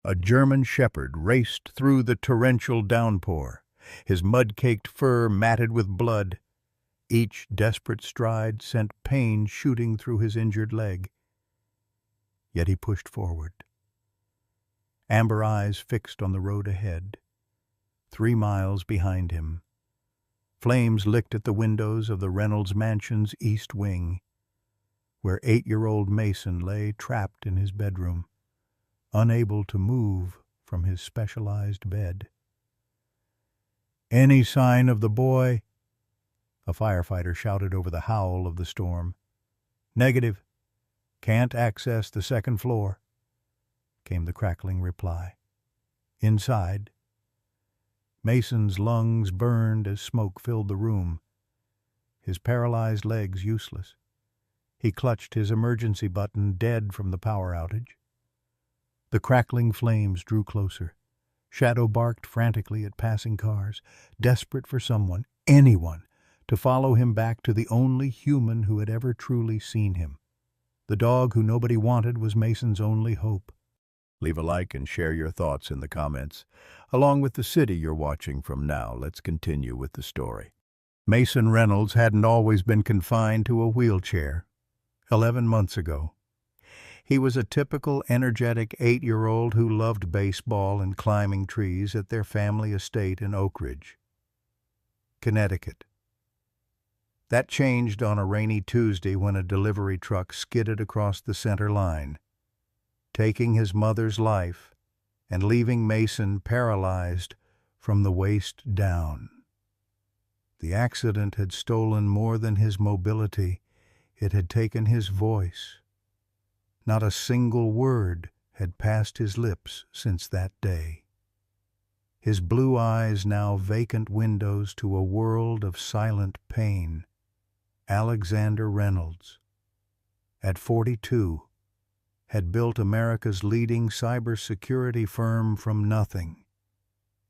A German shepherd raced through the torrential downpour, his mud-caked fur matted with blood. Each desperate stride sent pain shooting through his injured leg. Yet he pushed forward. Amber eyes fixed on the road ahead, 3 miles behind him. Flames licked at the windows of the Reynolds mansion's east wing, where 8-year-old Mason lay trapped in his bedroom, unable to move from his specialized bed. "Any sign of the boy?" a firefighter shouted over the howl of the storm. "Negative. Can't access the second floor," came the crackling reply. Inside, Mason's lungs burned as smoke filled the room, his paralyzed legs useless. He clutched his emergency button, dead from the power outage. The crackling flames drew closer. Shadow barked frantically at passing cars, desperate for someone, anyone, to follow him back to the only human who had ever truly seen him. The dog who nobody wanted was Mason's only hope. Leave a like and share your thoughts in the comments. Along with the city you're watching from now, let's continue with the story. Mason Reynolds hadn't always been confined to a wheelchair. 11 months ago, he was a typical energetic 8-year-old who loved baseball and climbing trees at their family estate in Oak Ridge, Connecticut. That changed on a rainy Tuesday when a delivery truck skidded across the center line, taking his mother's life and leaving Mason paralyzed from the waist down. The accident had stolen more than his mobility. It had taken his voice. Not a single word had passed his lips since that day. His blue eyes now vacant windows to a world of silent pain. Alexander Reynolds, at 42, had built America's leading cybersecurity firm from nothing,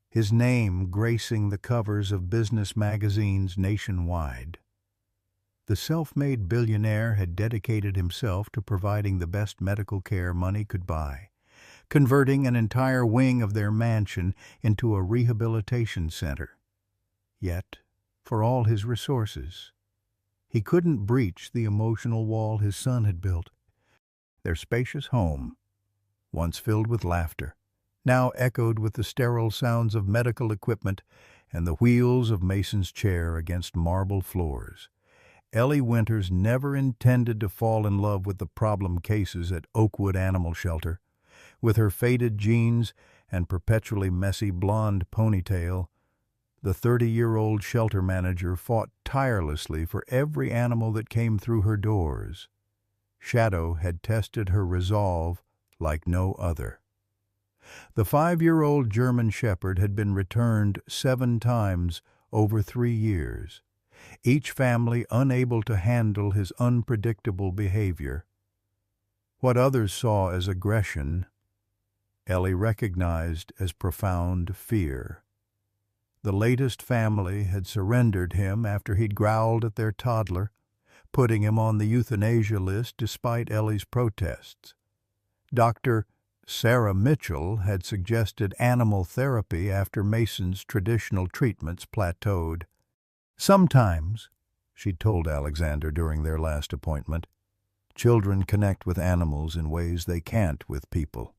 his name gracing the covers of business magazines nationwide. The self-made billionaire had dedicated himself to providing the best medical care money could buy, converting an entire wing of their mansion into a rehabilitation center. Yet, for all his resources, he couldn't breach the emotional wall his son had built. Their spacious home, once filled with laughter, now echoed with the sterile sounds of medical equipment and the wheels of Mason's chair against marble floors. Ellie Winters never intended to fall in love with the problem cases at Oakwood Animal Shelter. With her faded jeans and perpetually messy blonde ponytail, the 30-year-old shelter manager fought tirelessly for every animal that came through her doors. Shadow had tested her resolve like no other. The 5-year-old German shepherd had been returned 7 times over 3 years, each family unable to handle his unpredictable behavior. What others saw as aggression, Ellie recognized as profound fear. The latest family had surrendered him after he'd growled at their toddler, putting him on the euthanasia list despite Ellie's protests. Dr. Sarah Mitchell had suggested animal therapy after Mason's traditional treatments plateaued. "Sometimes," she'd told Alexander during their last appointment, "children connect with animals in ways they can't with people."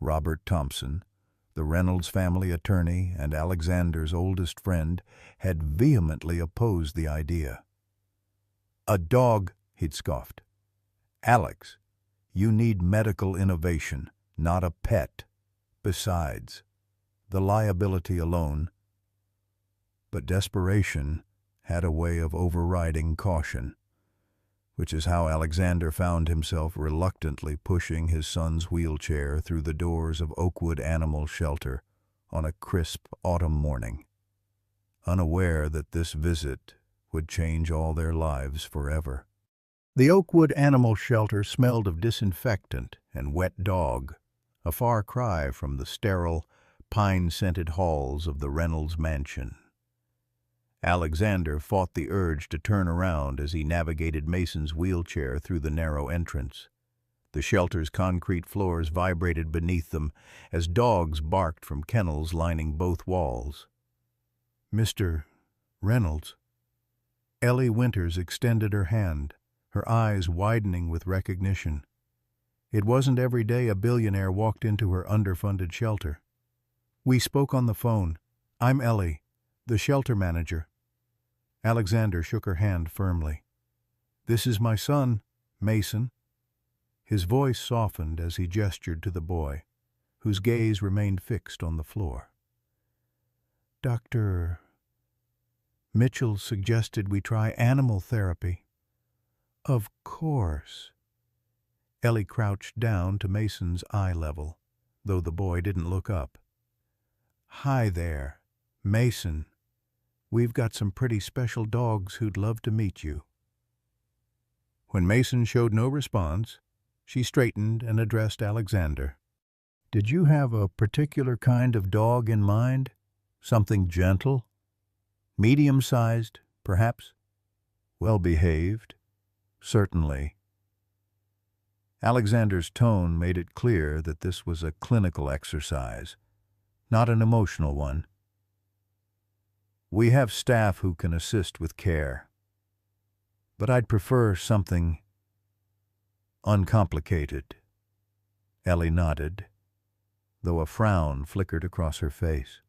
Robert Thompson, the Reynolds family attorney and Alexander's oldest friend, had vehemently opposed the idea. "A dog," he'd scoffed. "Alex, you need medical innovation, not a pet. Besides, the liability alone." But desperation had a way of overriding caution, which is how Alexander found himself reluctantly pushing his son's wheelchair through the doors of Oakwood Animal Shelter on a crisp autumn morning, unaware that this visit would change all their lives forever. The Oakwood Animal Shelter smelled of disinfectant and wet dog, a far cry from the sterile, pine-scented halls of the Reynolds mansion. Alexander fought the urge to turn around as he navigated Mason's wheelchair through the narrow entrance. The shelter's concrete floors vibrated beneath them as dogs barked from kennels lining both walls. "Mr. Reynolds." Ellie Winters extended her hand, her eyes widening with recognition. It wasn't every day a billionaire walked into her underfunded shelter. "We spoke on the phone. I'm Ellie, the shelter manager." Alexander shook her hand firmly. "This is my son, Mason." His voice softened as he gestured to the boy, whose gaze remained fixed on the floor. "Dr. Mitchell suggested we try animal therapy." "Of course." Ellie crouched down to Mason's eye level, though the boy didn't look up. "Hi there, Mason. We've got some pretty special dogs who'd love to meet you." When Mason showed no response, she straightened and addressed Alexander. "Did you have a particular kind of dog in mind? Something gentle? Medium-sized, perhaps? Well-behaved? Certainly." Alexander's tone made it clear that this was a clinical exercise, not an emotional one. "We have staff who can assist with care, but I'd prefer something uncomplicated." Ellie nodded, though a frown flickered across her face.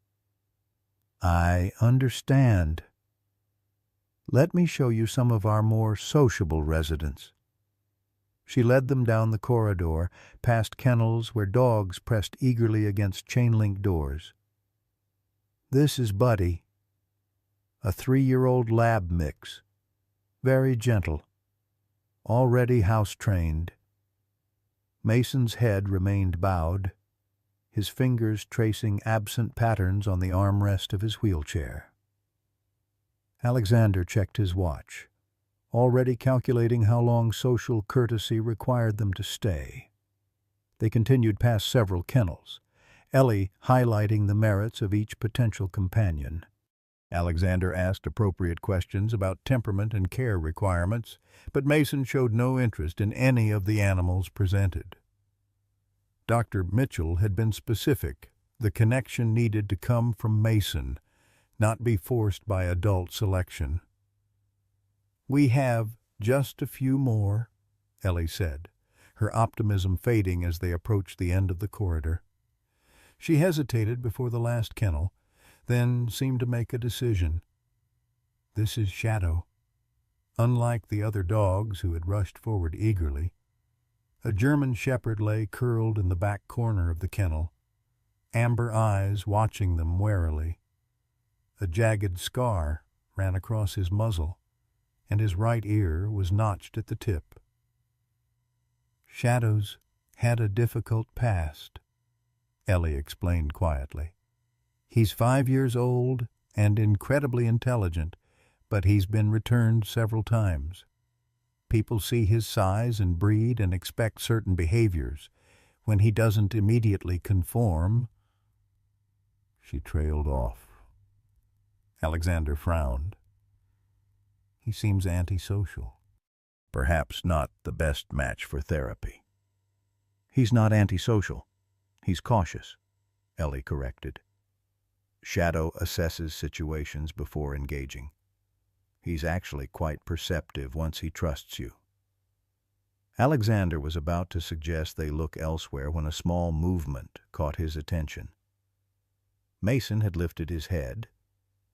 "I understand. Let me show you some of our more sociable residents." She led them down the corridor, past kennels where dogs pressed eagerly against chain-link doors. "This is Buddy, a 3-year-old lab mix, very gentle, already house-trained." Mason's head remained bowed, his fingers tracing absent patterns on the armrest of his wheelchair. Alexander checked his watch, already calculating how long social courtesy required them to stay. They continued past several kennels, Ellie highlighting the merits of each potential companion. Alexander asked appropriate questions about temperament and care requirements, but Mason showed no interest in any of the animals presented. Dr. Mitchell had been specific. The connection needed to come from Mason, not be forced by adult selection. "We have just a few more," Ellie said, her optimism fading as they approached the end of the corridor. She hesitated before the last kennel, then seemed to make a decision. "This is Shadow." Unlike the other dogs who had rushed forward eagerly, a German shepherd lay curled in the back corner of the kennel, amber eyes watching them warily. A jagged scar ran across his muzzle, and his right ear was notched at the tip. "Shadow's had a difficult past," Ellie explained quietly. "He's 5 years old and incredibly intelligent, but he's been returned several times. People see his size and breed and expect certain behaviors. When he doesn't immediately conform—" She trailed off. Alexander frowned. "He seems antisocial. Perhaps not the best match for therapy." "He's not antisocial. He's cautious," Ellie corrected. "Shadow assesses situations before engaging. He's actually quite perceptive once he trusts you." Alexander was about to suggest they look elsewhere when a small movement caught his attention. Mason had lifted his head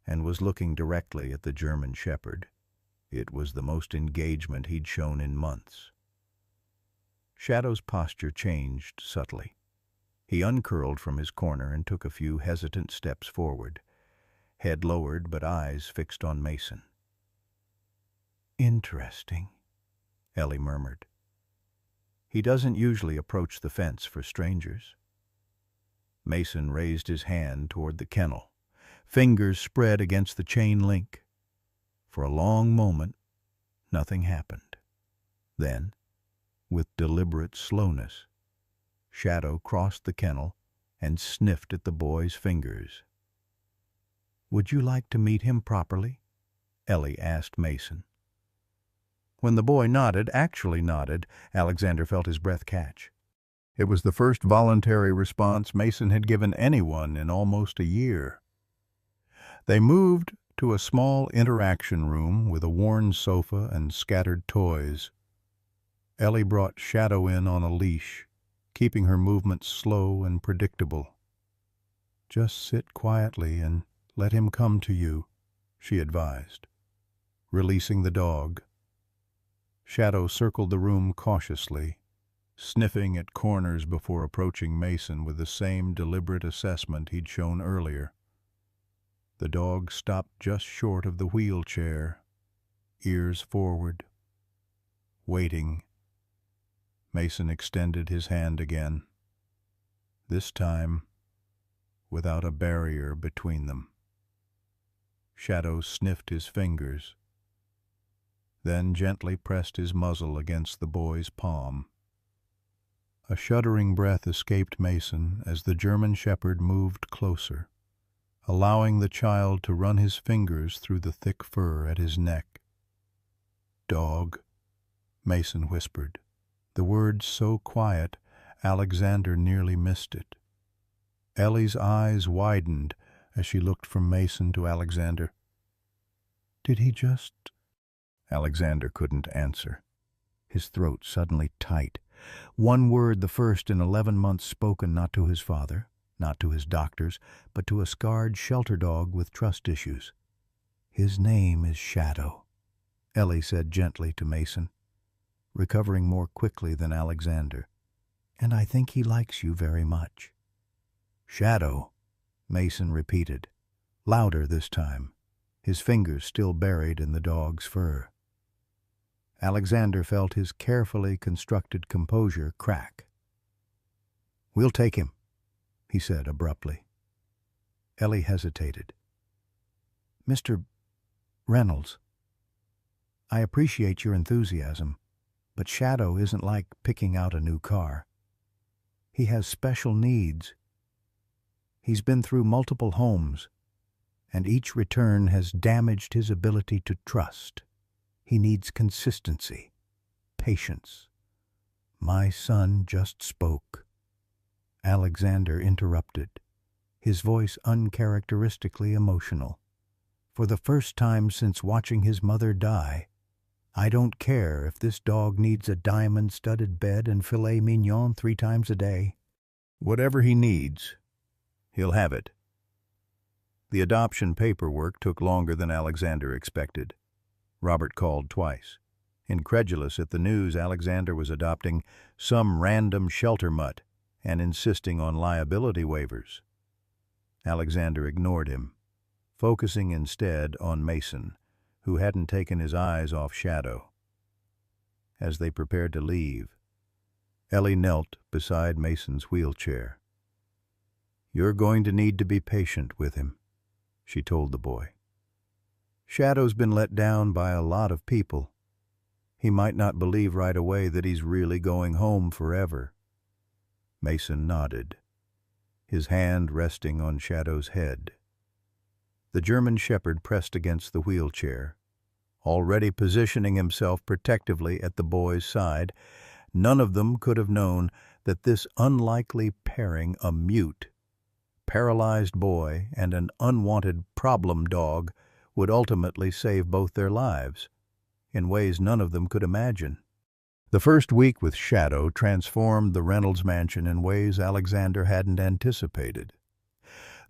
and was looking directly at the German shepherd. It was the most engagement he'd shown in months. Shadow's posture changed subtly. He uncurled from his corner and took a few hesitant steps forward, head lowered but eyes fixed on Mason. "Interesting," Ellie murmured. "He doesn't usually approach the fence for strangers." Mason raised his hand toward the kennel, fingers spread against the chain link. For a long moment, nothing happened. Then, with deliberate slowness, Shadow crossed the kennel and sniffed at the boy's fingers. "Would you like to meet him properly?" Ellie asked Mason. When the boy nodded, actually nodded, Alexander felt his breath catch. It was the first voluntary response Mason had given anyone in almost a year. They moved to a small interaction room with a worn sofa and scattered toys. Ellie brought Shadow in on a leash, keeping her movements slow and predictable. "Just sit quietly and let him come to you," she advised, releasing the dog. Shadow circled the room cautiously, sniffing at corners before approaching Mason with the same deliberate assessment he'd shown earlier. The dog stopped just short of the wheelchair, ears forward, waiting. Mason extended his hand again, this time without a barrier between them. Shadow sniffed his fingers, then gently pressed his muzzle against the boy's palm. A shuddering breath escaped Mason as the German shepherd moved closer, allowing the child to run his fingers through the thick fur at his neck. "Dog," Mason whispered, the words so quiet Alexander nearly missed it. Ellie's eyes widened as she looked from Mason to Alexander. "Did he just—" Alexander couldn't answer, his throat suddenly tight. One word, the first in 11 months, spoken not to his father, not to his doctors, but to a scarred shelter dog with trust issues. "His name is Shadow," Ellie said gently to Mason, recovering more quickly than Alexander. "And I think he likes you very much." "Shadow," Mason repeated, louder this time, his fingers still buried in the dog's fur. Alexander felt his carefully constructed composure crack. "We'll take him," he said abruptly. Ellie hesitated. "Mr. Reynolds, I appreciate your enthusiasm, but Shadow isn't like picking out a new car. He has special needs. He's been through multiple homes, and each return has damaged his ability to trust. He needs consistency, patience." "My son just spoke," Alexander interrupted, his voice uncharacteristically emotional. "For the first time since watching his mother die, I don't care if this dog needs a diamond-studded bed and filet mignon 3 times a day. Whatever he needs, he'll have it." The adoption paperwork took longer than Alexander expected. Robert called twice, incredulous at the news Alexander was adopting some random shelter mutt and insisting on liability waivers. Alexander ignored him, focusing instead on Mason, who hadn't taken his eyes off Shadow. As they prepared to leave, Ellie knelt beside Mason's wheelchair. "You're going to need to be patient with him," she told the boy. "Shadow's been let down by a lot of people. He might not believe right away that he's really going home forever." Mason nodded, his hand resting on Shadow's head. The German shepherd pressed against the wheelchair, already positioning himself protectively at the boy's side. None of them could have known that this unlikely pairing, a mute, paralyzed boy and an unwanted problem dog, would ultimately save both their lives, in ways none of them could imagine. The first week with Shadow transformed the Reynolds mansion in ways Alexander hadn't anticipated.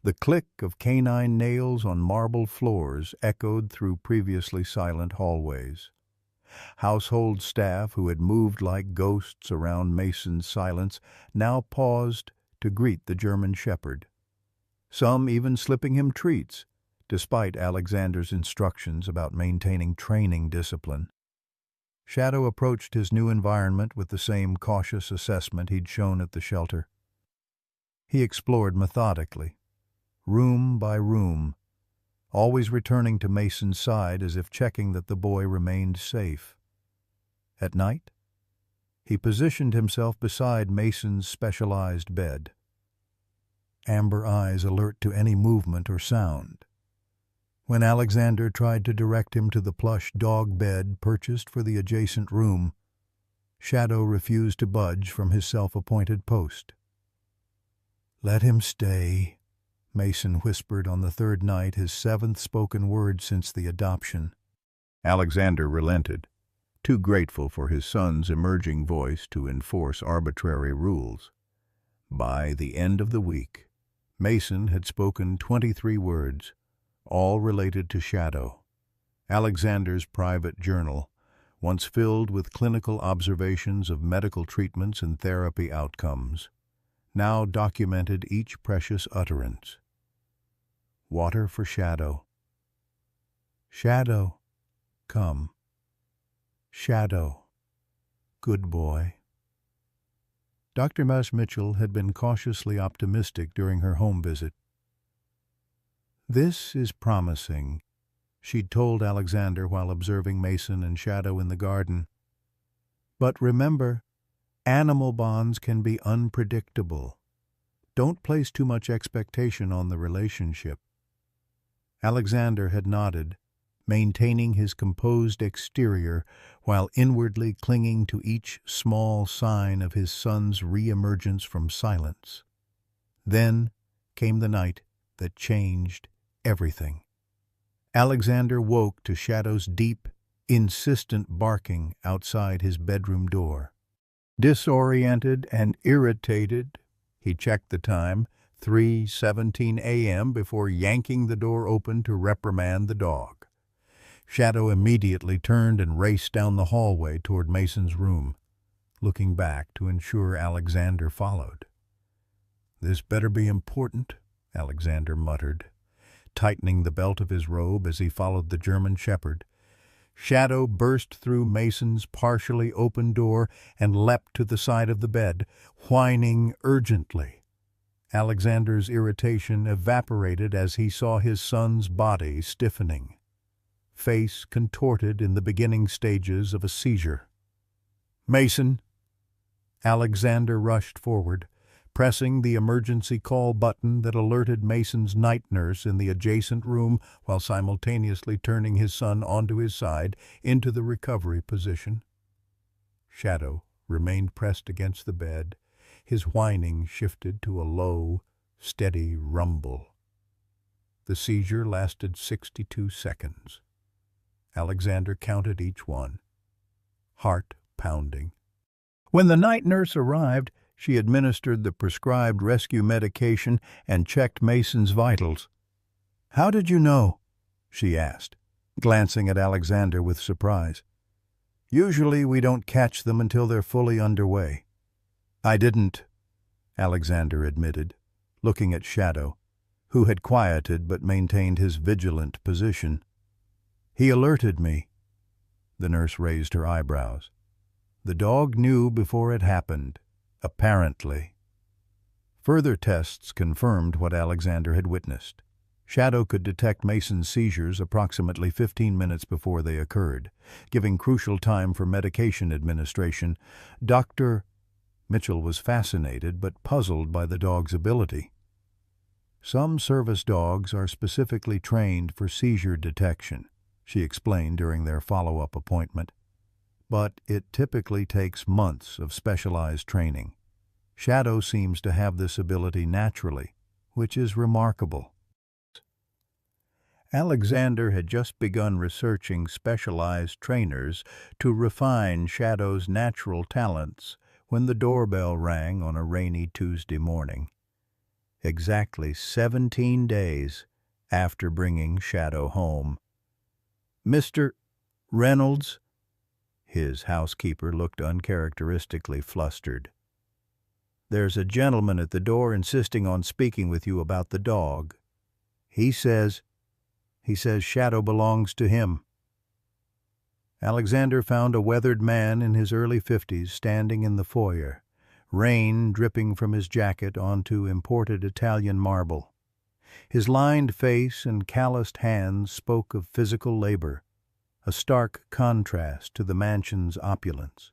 The click of canine nails on marble floors echoed through previously silent hallways. Household staff who had moved like ghosts around Mason's silence now paused to greet the German shepherd, some even slipping him treats, despite Alexander's instructions about maintaining training discipline. Shadow approached his new environment with the same cautious assessment he'd shown at the shelter. He explored methodically, room by room, always returning to Mason's side as if checking that the boy remained safe. At night, he positioned himself beside Mason's specialized bed, amber eyes alert to any movement or sound. When Alexander tried to direct him to the plush dog bed purchased for the adjacent room, Shadow refused to budge from his self-appointed post. "Let him stay," Mason whispered on the third night, his seventh spoken word since the adoption. Alexander relented, too grateful for his son's emerging voice to enforce arbitrary rules. By the end of the week, Mason had spoken 23 words, all related to Shadow. Alexander's private journal, once filled with clinical observations of medical treatments and therapy outcomes, now documented each precious utterance. Water for Shadow. Shadow, come. Shadow, good boy. Dr. Mas Mitchell had been cautiously optimistic during her home visit. "This is promising," she'd told Alexander while observing Mason and Shadow in the garden. "But remember, animal bonds can be unpredictable. Don't place too much expectation on the relationship." Alexander had nodded, maintaining his composed exterior while inwardly clinging to each small sign of his son's re-emergence from silence. Then came the night that changed everything. Alexander woke to Shadow's deep, insistent barking outside his bedroom door. Disoriented and irritated, he checked the time, 3:17 a.m., before yanking the door open to reprimand the dog. Shadow immediately turned and raced down the hallway toward Mason's room, looking back to ensure Alexander followed. "This better be important," Alexander muttered, tightening the belt of his robe as he followed the German shepherd. Shadow burst through Mason's partially open door and leapt to the side of the bed, whining urgently. Alexander's irritation evaporated as he saw his son's body stiffening, face contorted in the beginning stages of a seizure. "Mason!" Alexander rushed forward, pressing the emergency call button that alerted Mason's night nurse in the adjacent room while simultaneously turning his son onto his side into the recovery position. Shadow remained pressed against the bed, his whining shifted to a low, steady rumble. The seizure lasted 62 seconds. Alexander counted each one, heart pounding. When the night nurse arrived, she administered the prescribed rescue medication and checked Mason's vitals. "How did you know?" she asked, glancing at Alexander with surprise. "Usually we don't catch them until they're fully underway." "I didn't," Alexander admitted, looking at Shadow, who had quieted but maintained his vigilant position. "He alerted me." The nurse raised her eyebrows. "The dog knew before it happened, apparently." Further tests confirmed what Alexander had witnessed. Shadow could detect Mason's seizures approximately 15 minutes before they occurred, giving crucial time for medication administration. Dr. Mitchell was fascinated but puzzled by the dog's ability. "Some service dogs are specifically trained for seizure detection," she explained during their follow-up appointment. "But it typically takes months of specialized training. Shadow seems to have this ability naturally, which is remarkable." Alexander had just begun researching specialized trainers to refine Shadow's natural talents when the doorbell rang on a rainy Tuesday morning, exactly 17 days after bringing Shadow home. "Mr. Reynolds?" His housekeeper looked uncharacteristically flustered. "There's a gentleman at the door insisting on speaking with you about the dog. He says Shadow belongs to him." Alexander found a weathered man in his early 50s standing in the foyer, rain dripping from his jacket onto imported Italian marble. His lined face and calloused hands spoke of physical labor, a stark contrast to the mansion's opulence.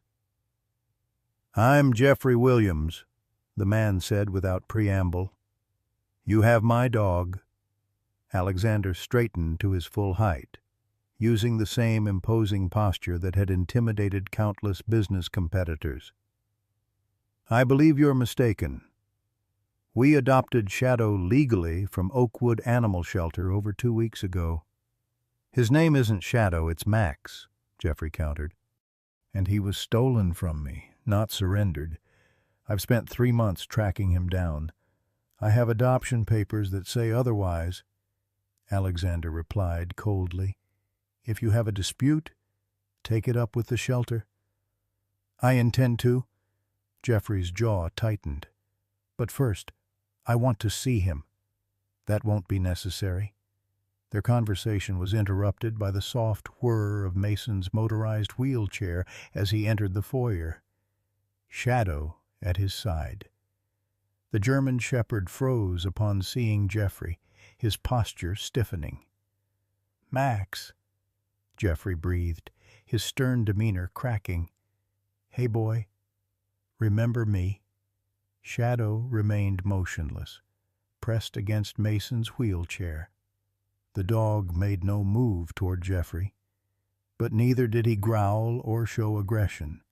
"I'm Jeffrey Williams," the man said without preamble. "You have my dog." Alexander straightened to his full height, using the same imposing posture that had intimidated countless business competitors. "I believe you're mistaken. We adopted Shadow legally from Oakwood Animal Shelter over 2 weeks ago." "His name isn't Shadow, it's Max," Jeffrey countered. "And he was stolen from me, not surrendered. I've spent 3 months tracking him down. I have adoption papers that say otherwise," Alexander replied coldly. "If you have a dispute, take it up with the shelter." "I intend to." Jeffrey's jaw tightened. "But first, I want to see him." "That won't be necessary." Their conversation was interrupted by the soft whir of Mason's motorized wheelchair as he entered the foyer. Shadow at his side. The German shepherd froze upon seeing Jeffrey, his posture stiffening. "Max," Jeffrey breathed, his stern demeanor cracking. "Hey, boy, remember me?" Shadow remained motionless, pressed against Mason's wheelchair. The dog made no move toward Jeffrey, but neither did he growl or show aggression.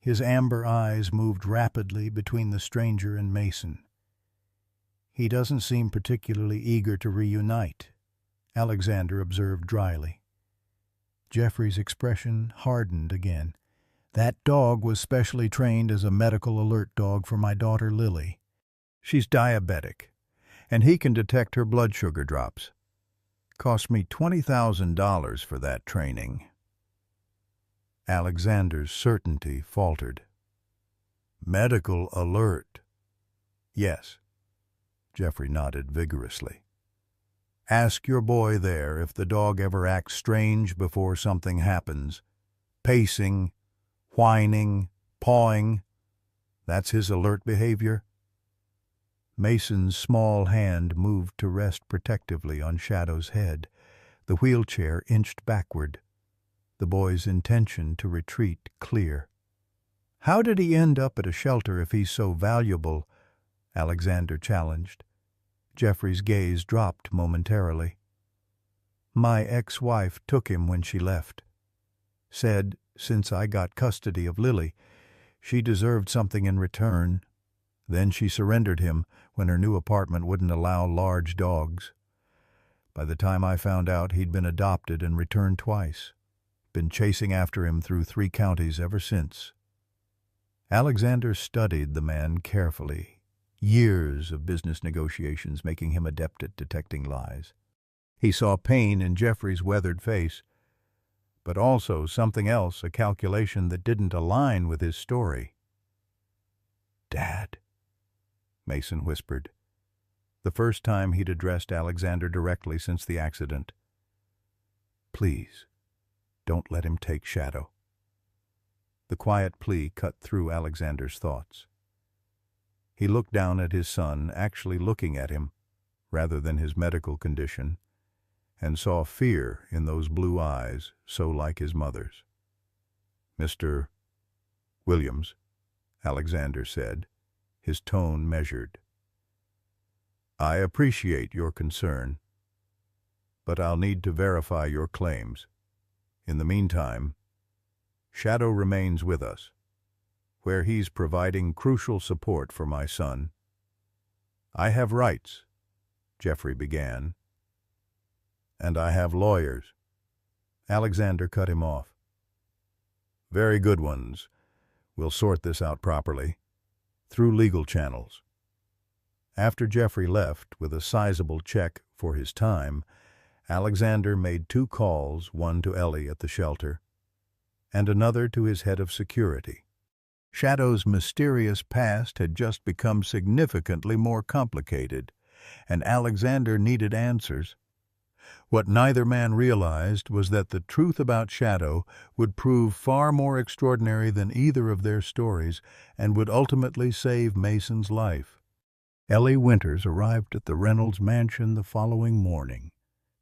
His amber eyes moved rapidly between the stranger and Mason. "He doesn't seem particularly eager to reunite," Alexander observed dryly. Jeffrey's expression hardened again. "That dog was specially trained as a medical alert dog for my daughter Lily. She's diabetic, and he can detect her blood sugar drops. Cost me $20,000 for that training." Alexander's certainty faltered. "Medical alert?" "Yes." Jeffrey nodded vigorously. "Ask your boy there if the dog ever acts strange before something happens. Pacing, whining, pawing. That's his alert behavior." Mason's small hand moved to rest protectively on Shadow's head. The wheelchair inched backward, the boy's intention to retreat clear. "How did he end up at a shelter if he's so valuable?" Alexander challenged. Jeffrey's gaze dropped momentarily. "My ex-wife took him when she left. Said, since I got custody of Lily, she deserved something in return. Then she surrendered him when her new apartment wouldn't allow large dogs. By the time I found out, he'd been adopted and returned twice. Been chasing after him through 3 counties ever since." Alexander studied the man carefully, years of business negotiations making him adept at detecting lies. He saw pain in Jeffrey's weathered face, but also something else, a calculation that didn't align with his story. "Dad," Mason whispered, the first time he'd addressed Alexander directly since the accident. "Please, don't let him take Shadow." The quiet plea cut through Alexander's thoughts. He looked down at his son, actually looking at him, rather than his medical condition, and saw fear in those blue eyes so like his mother's. "Mr. Williams," Alexander said, his tone measured. "I appreciate your concern, but I'll need to verify your claims. In the meantime, Shadow remains with us, where he's providing crucial support for my son." "I have rights," Jeffrey began. "And I have lawyers." Alexander cut him off. "Very good ones. We'll sort this out properly, through legal channels." After Jeffrey left with a sizable check for his time, Alexander made 2 calls, one to Ellie at the shelter, and another to his head of security. Shadow's mysterious past had just become significantly more complicated, and Alexander needed answers. What neither man realized was that the truth about Shadow would prove far more extraordinary than either of their stories and would ultimately save Mason's life. Ellie Winters arrived at the Reynolds mansion the following morning,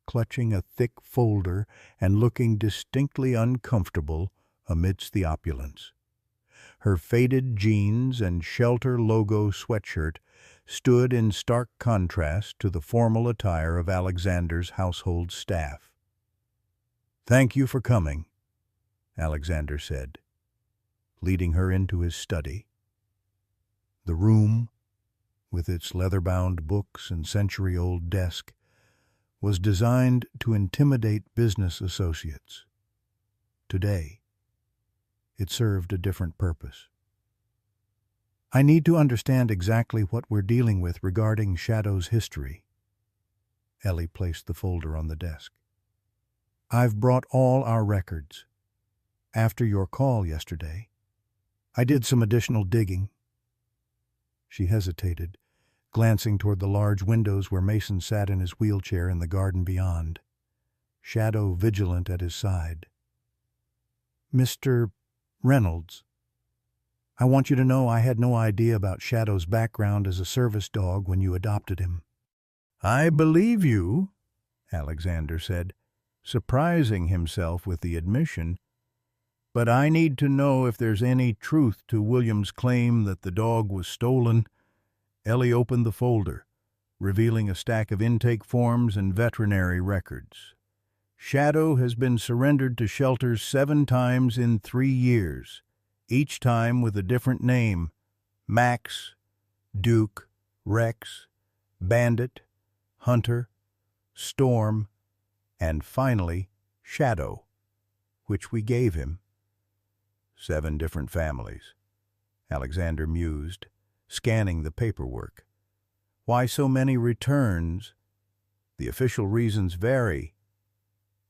clutching a thick folder and looking distinctly uncomfortable amidst the opulence. Her faded jeans and Shelter logo sweatshirt stood in stark contrast to the formal attire of Alexander's household staff. "Thank you for coming," Alexander said, leading her into his study. The room, with its leather-bound books and century-old desk, was designed to intimidate business associates. Today, it served a different purpose. "I need to understand exactly what we're dealing with regarding Shadow's history." Ellie placed the folder on the desk. "I've brought all our records. After your call yesterday, I did some additional digging." She hesitated, glancing toward the large windows where Mason sat in his wheelchair in the garden beyond, Shadow vigilant at his side. "Mr. Reynolds, I want you to know I had no idea about Shadow's background as a service dog when you adopted him." "I believe you," Alexander said, surprising himself with the admission, "but I need to know if there's any truth to William's claim that the dog was stolen." Ellie opened the folder, revealing a stack of intake forms and veterinary records. "Shadow has been surrendered to shelters 7 times in 3 years, each time with a different name: Max, Duke, Rex, Bandit, Hunter, Storm, and finally Shadow, which we gave him." 7 different families, Alexander mused, scanning the paperwork. "Why so many returns?" "The official reasons vary,"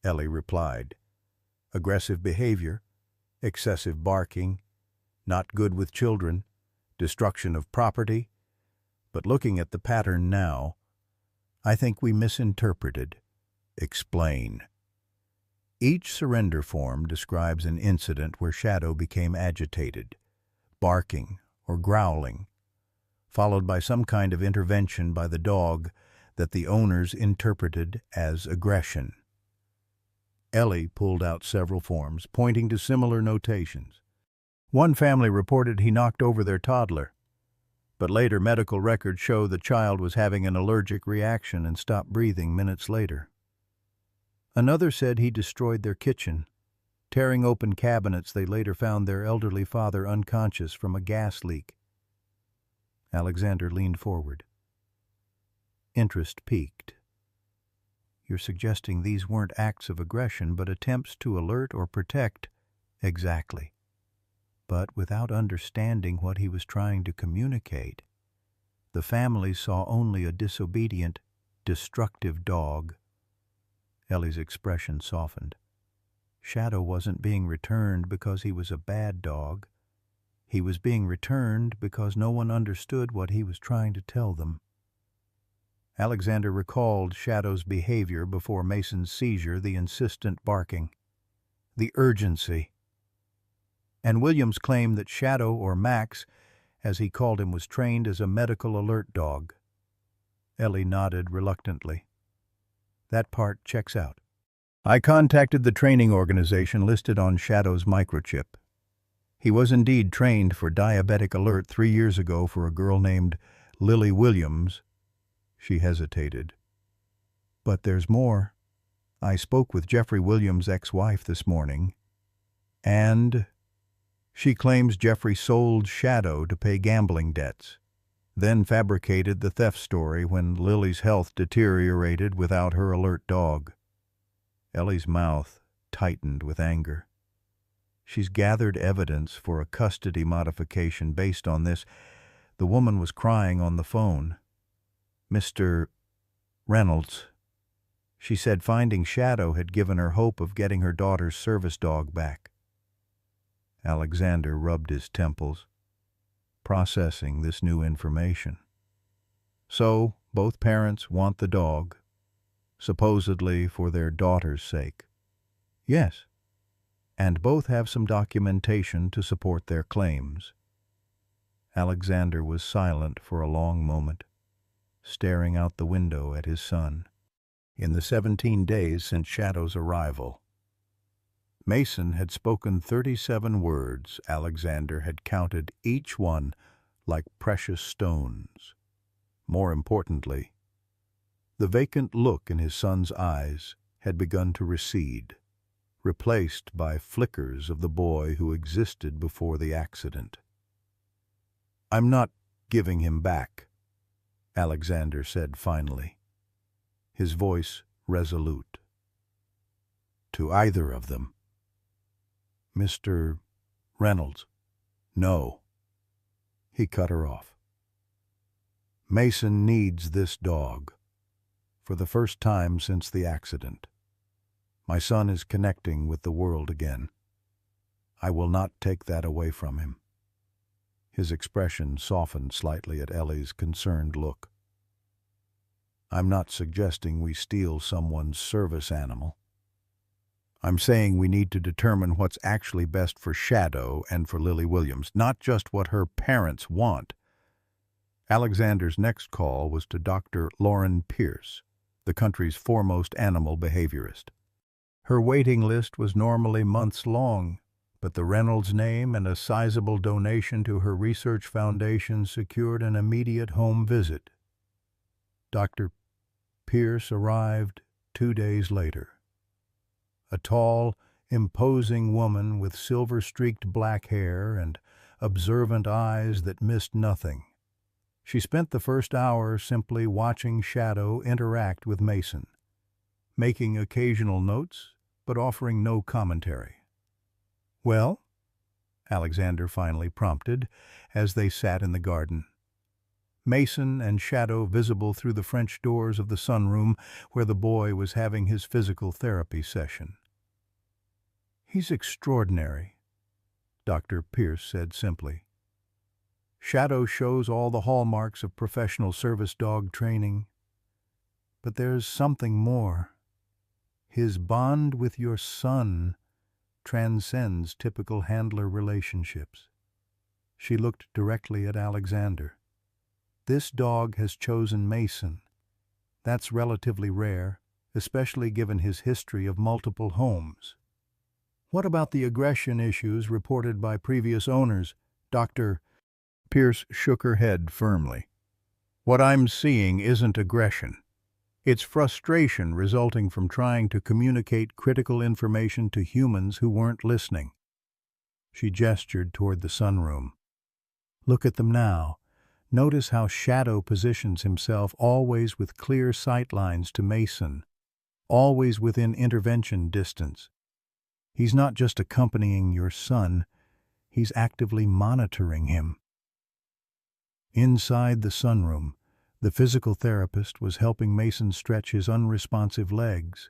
Ellie replied. "Aggressive behavior, excessive barking, not good with children, destruction of property. But looking at the pattern now, I think we misinterpreted." "Explain." Each surrender form describes an incident where Shadow became agitated, barking or growling, followed by some kind of intervention by the dog that the owners interpreted as aggression. Ellie pulled out several forms, pointing to similar notations. One family reported he knocked over their toddler, but later medical records show the child was having an allergic reaction and stopped breathing minutes later. Another said he destroyed their kitchen, tearing open cabinets they later found their elderly father unconscious from a gas leak. Alexander leaned forward. Interest peaked. "You're suggesting these weren't acts of aggression, but attempts to alert or protect?" "Exactly. But without understanding what he was trying to communicate, the family saw only a disobedient, destructive dog." Ellie's expression softened. "Shadow wasn't being returned because he was a bad dog. He was being returned because no one understood what he was trying to tell them." Alexander recalled Shadow's behavior before Mason's seizure, the insistent barking, the urgency, and William's claim that Shadow, or Max, as he called him, was trained as a medical alert dog. Ellie nodded reluctantly. "That part checks out. I contacted the training organization listed on Shadow's microchip. He was indeed trained for diabetic alert 3 years ago for a girl named Lily Williams." She hesitated. "But there's more. I spoke with Jeffrey Williams' ex-wife this morning, and she claims Jeffrey sold Shadow to pay gambling debts, then fabricated the theft story when Lily's health deteriorated without her alert dog." Ellie's mouth tightened with anger. "She's gathered evidence for a custody modification based on this." The woman was crying on the phone. "Mr. Reynolds," she said, finding Shadow had given her hope of getting her daughter's service dog back. Alexander rubbed his temples, processing this new information. "So, both parents want the dog, supposedly for their daughter's sake." "Yes. And both have some documentation to support their claims." Alexander was silent for a long moment, staring out the window at his son. In the 17 days since Shadow's arrival, Mason had spoken 37 words. Alexander had counted each one like precious stones. More importantly, the vacant look in his son's eyes had begun to recede, replaced by flickers of the boy who existed before the accident. "I'm not giving him back," Alexander said finally, his voice resolute. "To either of them." "Mr. Reynolds." "No." He cut her off. "Mason needs this dog. For the first time since the accident. My son is connecting with the world again. I will not take that away from him." His expression softened slightly at Ellie's concerned look. "I'm not suggesting we steal someone's service animal. I'm saying we need to determine what's actually best for Shadow and for Lily Williams, not just what her parents want." Alexander's next call was to Dr. Lauren Pierce, the country's foremost animal behaviorist. Her waiting list was normally months long, but the Reynolds name and a sizable donation to her research foundation secured an immediate home visit. Dr. Pierce arrived 2 days later. A tall, imposing woman with silver-streaked black hair and observant eyes that missed nothing. She spent the first hour simply watching Shadow interact with Mason, making occasional notes but offering no commentary. "Well?" Alexander finally prompted as they sat in the garden. Mason and Shadow visible through the French doors of the sunroom where the boy was having his physical therapy session. "He's extraordinary," Dr. Pierce said simply. "Shadow shows all the hallmarks of professional service dog training. But there's something more. His bond with your son transcends typical handler relationships." She looked directly at Alexander. "This dog has chosen Mason. That's relatively rare, especially given his history of multiple homes." "What about the aggression issues reported by previous owners?" Dr. Pierce shook her head firmly. "What I'm seeing isn't aggression. It's frustration resulting from trying to communicate critical information to humans who weren't listening." She gestured toward the sunroom. "Look at them now. Notice how Shadow positions himself always with clear sightlines to Mason, always within intervention distance. He's not just accompanying your son, he's actively monitoring him." Inside the sunroom, the physical therapist was helping Mason stretch his unresponsive legs.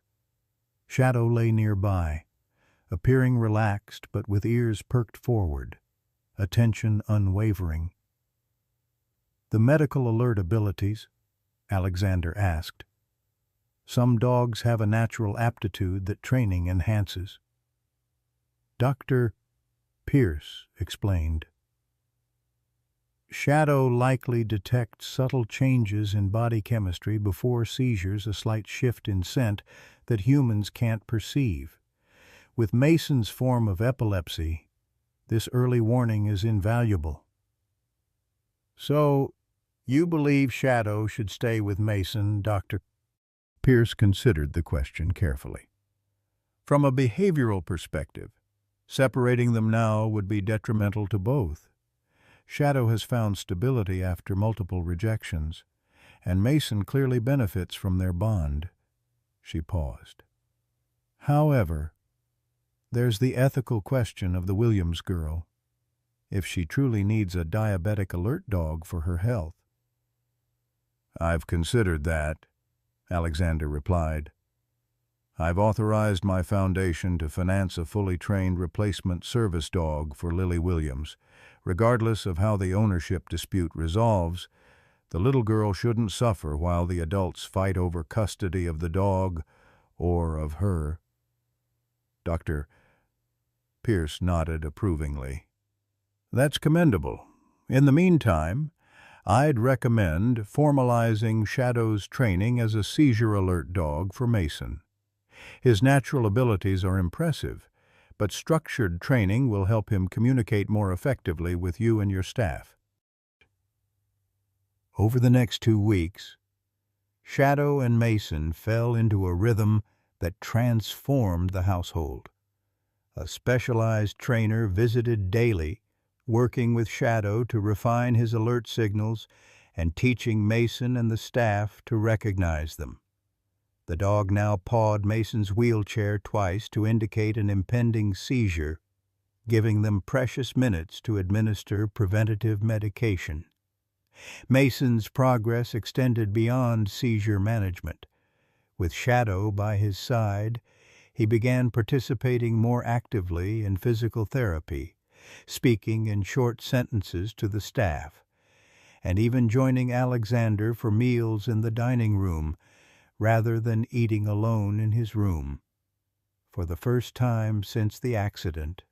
Shadow lay nearby, appearing relaxed but with ears perked forward, attention unwavering. "The medical alert abilities?" Alexander asked. "Some dogs have a natural aptitude that training enhances." Dr. Pierce explained. "Shadow likely detects subtle changes in body chemistry before seizures, a slight shift in scent that humans can't perceive. With Mason's form of epilepsy, this early warning is invaluable." "So, you believe Shadow should stay with Mason?" Dr. Pierce considered the question carefully. "From a behavioral perspective, separating them now would be detrimental to both. Shadow has found stability after multiple rejections, and Mason clearly benefits from their bond." She paused. "However, there's the ethical question of the Williams girl, if she truly needs a diabetic alert dog for her health." "I've considered that," Alexander replied. "I've authorized my foundation to finance a fully trained replacement service dog for Lily Williams. Regardless of how the ownership dispute resolves, the little girl shouldn't suffer while the adults fight over custody of the dog or of her." Dr. Pierce nodded approvingly. "That's commendable. In the meantime, I'd recommend formalizing Shadow's training as a seizure alert dog for Mason. His natural abilities are impressive, but structured training will help him communicate more effectively with you and your staff. Over the next 2 weeks, Shadow and Mason fell into a rhythm that transformed the household. A specialized trainer visited daily, working with Shadow to refine his alert signals and teaching Mason and the staff to recognize them. The dog now pawed Mason's wheelchair twice to indicate an impending seizure, giving them precious minutes to administer preventative medication. Mason's progress extended beyond seizure management. With Shadow by his side, he began participating more actively in physical therapy, speaking in short sentences to the staff, and even joining Alexander for meals in the dining room rather than eating alone in his room. For the first time since the accident,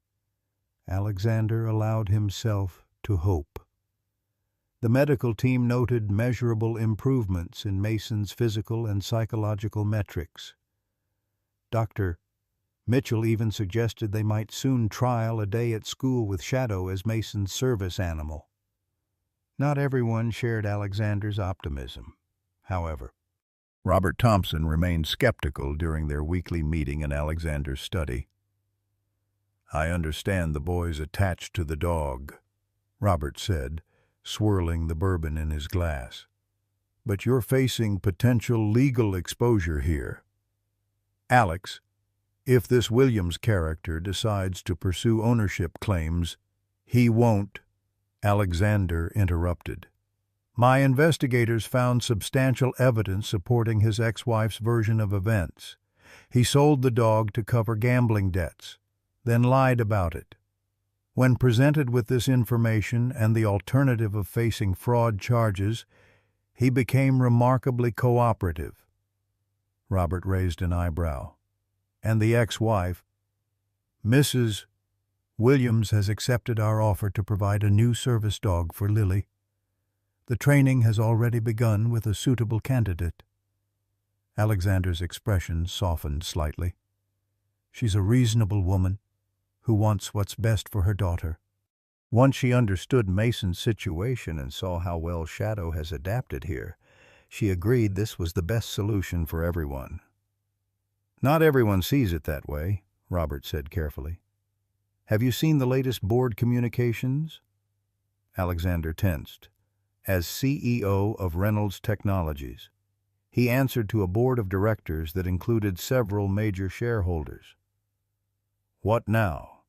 Alexander allowed himself to hope. The medical team noted measurable improvements in Mason's physical and psychological metrics. Dr. Mitchell even suggested they might soon trial a day at school with Shadow as Mason's service animal. Not everyone shared Alexander's optimism, however. Robert Thompson remained skeptical during their weekly meeting in Alexander's study. "I understand the boy's attached to the dog," Robert said, swirling the bourbon in his glass. "But you're facing potential legal exposure here. Alex, if this Williams character decides to pursue ownership claims, he won't." Alexander interrupted. "My investigators found substantial evidence supporting his ex-wife's version of events. He sold the dog to cover gambling debts, then lied about it. When presented with this information and the alternative of facing fraud charges, he became remarkably cooperative." Robert raised an eyebrow. "And the ex-wife, Mrs. Williams, has accepted our offer to provide a new service dog for Lily. The training has already begun with a suitable candidate." Alexander's expression softened slightly. "She's a reasonable woman who wants what's best for her daughter." Once she understood Mason's situation and saw how well Shadow has adapted here, she agreed this was the best solution for everyone. "Not everyone sees it that way," Robert said carefully. "Have you seen the latest board communications?" Alexander tensed. As CEO of Reynolds Technologies, he answered to a board of directors that included several major shareholders. "What now?"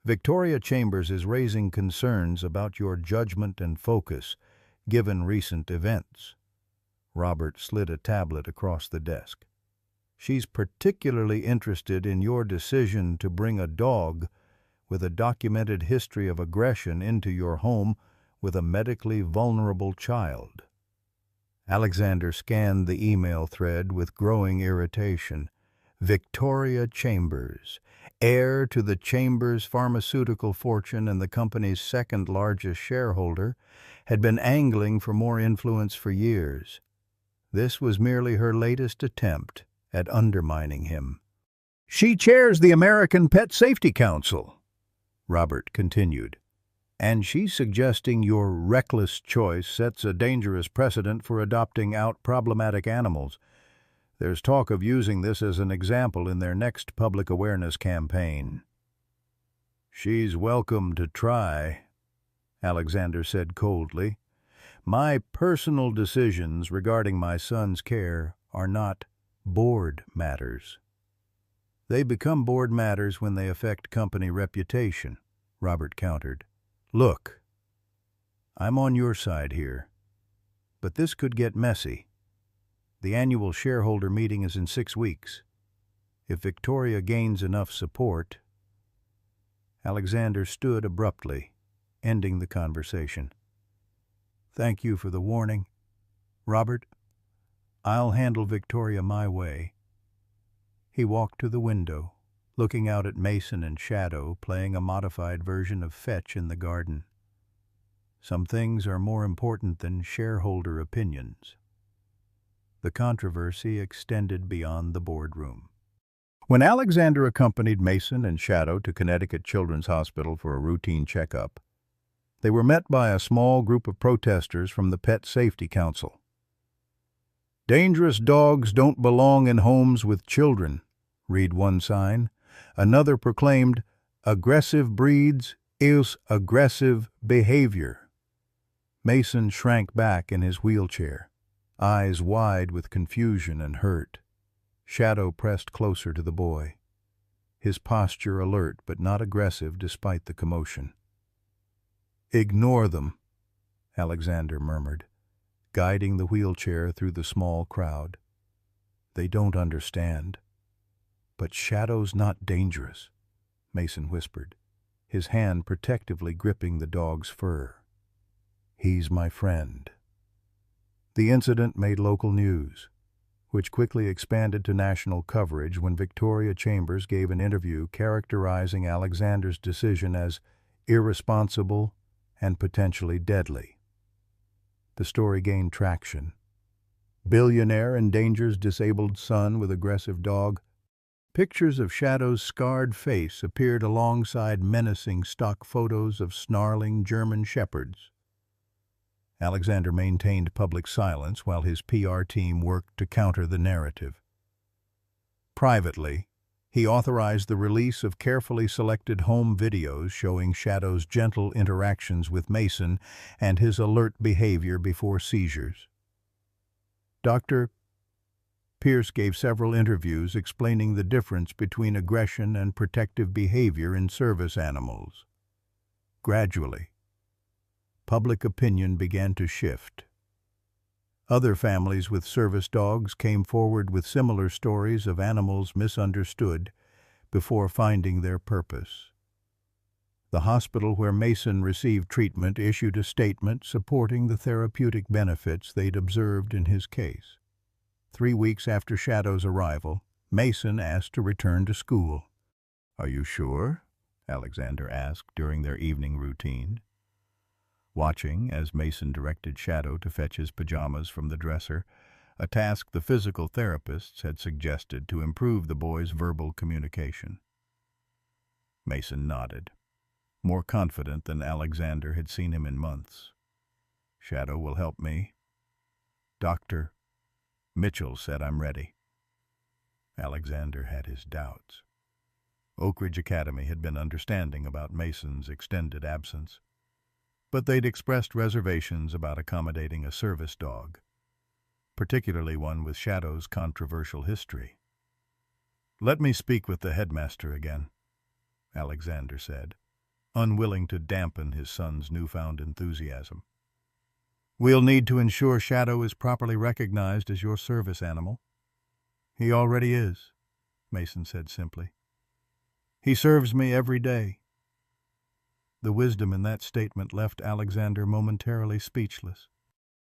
"Victoria Chambers is raising concerns about your judgment and focus, given recent events." Robert slid a tablet across the desk. "She's particularly interested in your decision to bring a dog with a documented history of aggression into your home with a medically vulnerable child." Alexander scanned the email thread with growing irritation. Victoria Chambers, heir to the Chambers pharmaceutical fortune and the company's second-largest shareholder, had been angling for more influence for years. This was merely her latest attempt at undermining him. "She chairs the American Pet Safety Council," Robert continued, "and she's suggesting your reckless choice sets a dangerous precedent for adopting out problematic animals. There's talk of using this as an example in their next public awareness campaign." "She's welcome to try," Alexander said coldly. "My personal decisions regarding my son's care are not board matters." "They become board matters when they affect company reputation," Robert countered. "Look, I'm on your side here, but this could get messy. The annual shareholder meeting is in 6 weeks. If Victoria gains enough support—" Alexander stood abruptly, ending the conversation. "Thank you for the warning, Robert. I'll handle Victoria my way." He walked to the window, looking out at Mason and Shadow playing a modified version of fetch in the garden. Some things are more important than shareholder opinions. The controversy extended beyond the boardroom. When Alexander accompanied Mason and Shadow to Connecticut Children's Hospital for a routine checkup, they were met by a small group of protesters from the Pet Safety Council. "Dangerous dogs don't belong in homes with children," read one sign. Another proclaimed, "Aggressive breeds is aggressive behavior." Mason shrank back in his wheelchair, eyes wide with confusion and hurt. Shadow pressed closer to the boy, his posture alert but not aggressive despite the commotion. "Ignore them," Alexander murmured, guiding the wheelchair through the small crowd. "They don't understand." "But Shadow's not dangerous," Mason whispered, his hand protectively gripping the dog's fur. "He's my friend." The incident made local news, which quickly expanded to national coverage when Victoria Chambers gave an interview characterizing Alexander's decision as irresponsible and potentially deadly. The story gained traction. Billionaire endangers disabled son with aggressive dog. Pictures of Shadow's scarred face appeared alongside menacing stock photos of snarling German shepherds. Alexander maintained public silence while his PR team worked to counter the narrative. Privately, he authorized the release of carefully selected home videos showing Shadow's gentle interactions with Mason and his alert behavior before seizures. Dr. Pierce gave several interviews explaining the difference between aggression and protective behavior in service animals. Gradually, public opinion began to shift. Other families with service dogs came forward with similar stories of animals misunderstood before finding their purpose. The hospital where Mason received treatment issued a statement supporting the therapeutic benefits they'd observed in his case. 3 weeks after Shadow's arrival, Mason asked to return to school. "Are you sure?" Alexander asked during their evening routine. Watching as Mason directed Shadow to fetch his pajamas from the dresser, a task the physical therapists had suggested to improve the boy's verbal communication. Mason nodded, more confident than Alexander had seen him in months. "Shadow will help me. Dr. Mitchell said I'm ready." Alexander had his doubts. Oak Ridge Academy had been understanding about Mason's extended absence, but they'd expressed reservations about accommodating a service dog, particularly one with Shadow's controversial history. "Let me speak with the headmaster again," Alexander said, unwilling to dampen his son's newfound enthusiasm. "We'll need to ensure Shadow is properly recognized as your service animal." "He already is," Mason said simply. "He serves me every day." The wisdom in that statement left Alexander momentarily speechless.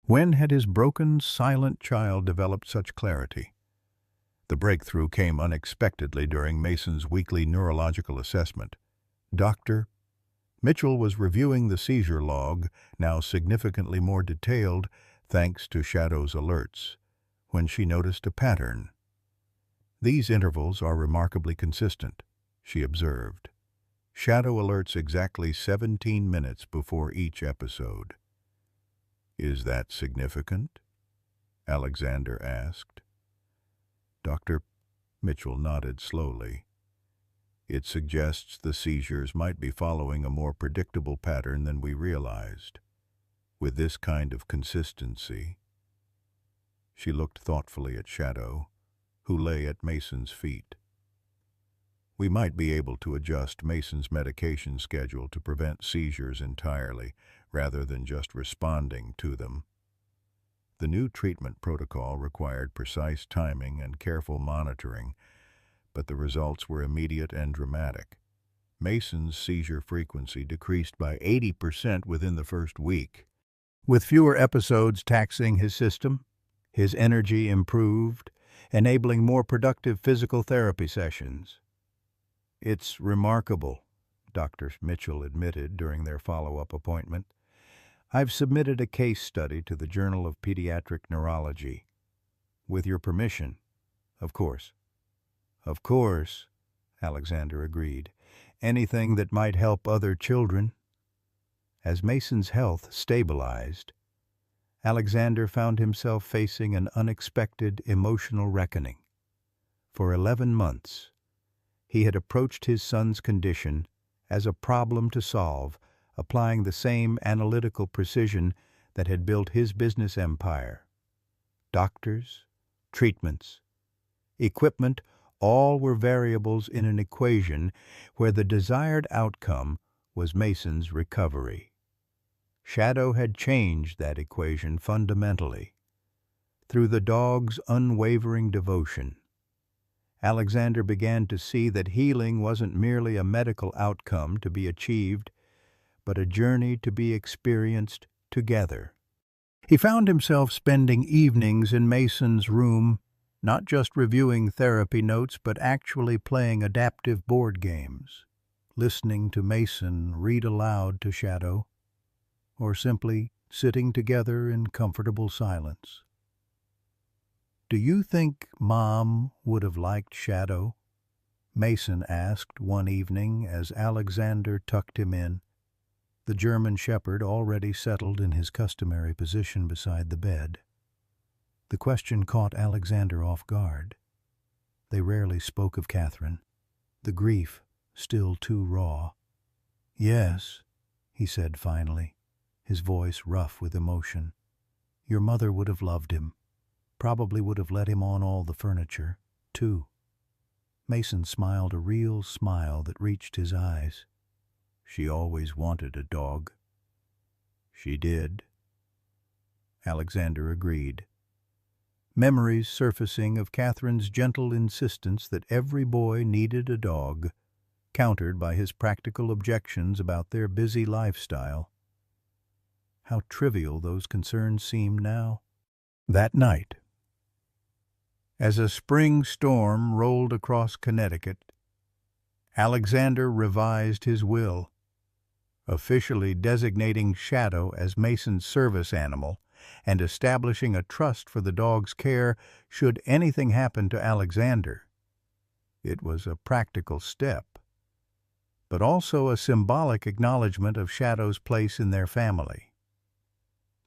When had his broken, silent child developed such clarity? The breakthrough came unexpectedly during Mason's weekly neurological assessment. Dr. Mitchell was reviewing the seizure log, now significantly more detailed thanks to Shadow's alerts, when she noticed a pattern. "These intervals are remarkably consistent," she observed. "Shadow alerts exactly 17 minutes before each episode." "Is that significant?" Alexander asked. Dr. Mitchell nodded slowly. "It suggests the seizures might be following a more predictable pattern than we realized. With this kind of consistency—" She looked thoughtfully at Shadow, who lay at Mason's feet. "We might be able to adjust Mason's medication schedule to prevent seizures entirely, rather than just responding to them." The new treatment protocol required precise timing and careful monitoring, but the results were immediate and dramatic. Mason's seizure frequency decreased by 80% within the first week. With fewer episodes taxing his system, his energy improved, enabling more productive physical therapy sessions. "It's remarkable," Dr. Mitchell admitted during their follow-up appointment. "I've submitted a case study to the Journal of Pediatric Neurology. With your permission, of course." Of course, Alexander agreed. Anything that might help other children. As Mason's health stabilized, Alexander found himself facing an unexpected emotional reckoning. For 11 months, he had approached his son's condition as a problem to solve, applying the same analytical precision that had built his business empire. Doctors, treatments, equipment, all were variables in an equation where the desired outcome was Mason's recovery. Shadow had changed that equation fundamentally. Through the dog's unwavering devotion, Alexander began to see that healing wasn't merely a medical outcome to be achieved, but a journey to be experienced together. He found himself spending evenings in Mason's room, not just reviewing therapy notes, but actually playing adaptive board games, listening to Mason read aloud to Shadow, or simply sitting together in comfortable silence. "Do you think Mom would have liked Shadow?" Mason asked one evening as Alexander tucked him in, the German shepherd already settled in his customary position beside the bed. The question caught Alexander off guard. They rarely spoke of Catherine, the grief still too raw. "Yes," he said finally, his voice rough with emotion. "Your mother would have loved him. Probably would have let him on all the furniture, too." Mason smiled a real smile that reached his eyes. "She always wanted a dog." "She did." Alexander agreed. Memories surfacing of Catherine's gentle insistence that every boy needed a dog, countered by his practical objections about their busy lifestyle. How trivial those concerns seemed now. That night, as a spring storm rolled across Connecticut, Alexander revised his will, officially designating Shadow as Mason's service animal and establishing a trust for the dog's care should anything happen to Alexander. It was a practical step, but also a symbolic acknowledgment of Shadow's place in their family.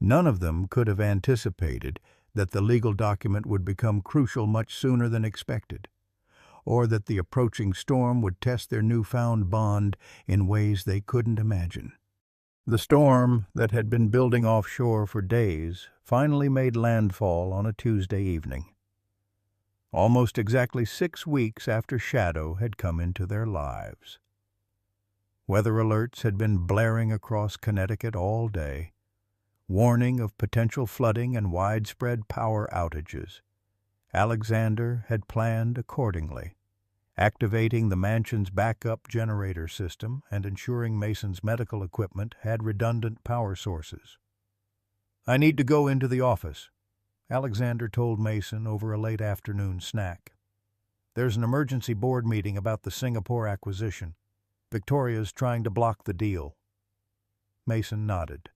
None of them could have anticipated that the legal document would become crucial much sooner than expected, or that the approaching storm would test their newfound bond in ways they couldn't imagine. The storm that had been building offshore for days finally made landfall on a Tuesday evening, almost exactly 6 weeks after Shadow had come into their lives. Weather alerts had been blaring across Connecticut all day, warning of potential flooding and widespread power outages. Alexander had planned accordingly, activating the mansion's backup generator system and ensuring Mason's medical equipment had redundant power sources. "I need to go into the office," Alexander told Mason over a late afternoon snack. "There's an emergency board meeting about the Singapore acquisition. Victoria's trying to block the deal." Mason nodded,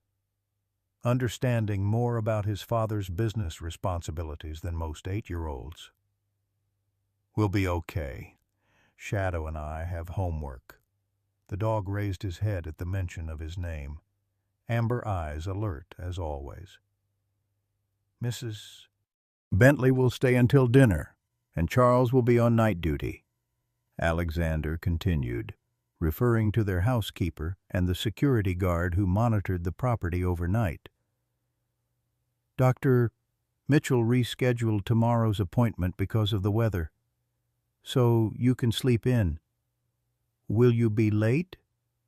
understanding more about his father's business responsibilities than most 8-year-olds. "We'll be okay. Shadow and I have homework." The dog raised his head at the mention of his name, amber eyes alert as always. "Mrs. Bentley will stay until dinner, and Charles will be on night duty," Alexander continued, referring to their housekeeper and the security guard who monitored the property overnight. "Dr. Mitchell rescheduled tomorrow's appointment because of the weather, so you can sleep in." "Will you be late?"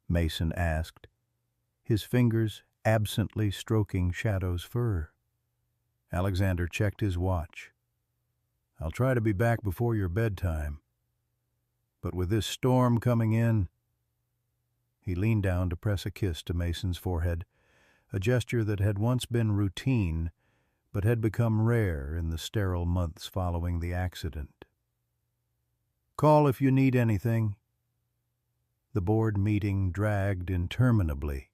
Mason asked, his fingers absently stroking Shadow's fur. Alexander checked his watch. "I'll try to be back before your bedtime. But with this storm coming in—" He leaned down to press a kiss to Mason's forehead, a gesture that had once been routine, but had become rare in the sterile months following the accident. "Call if you need anything." The board meeting dragged interminably,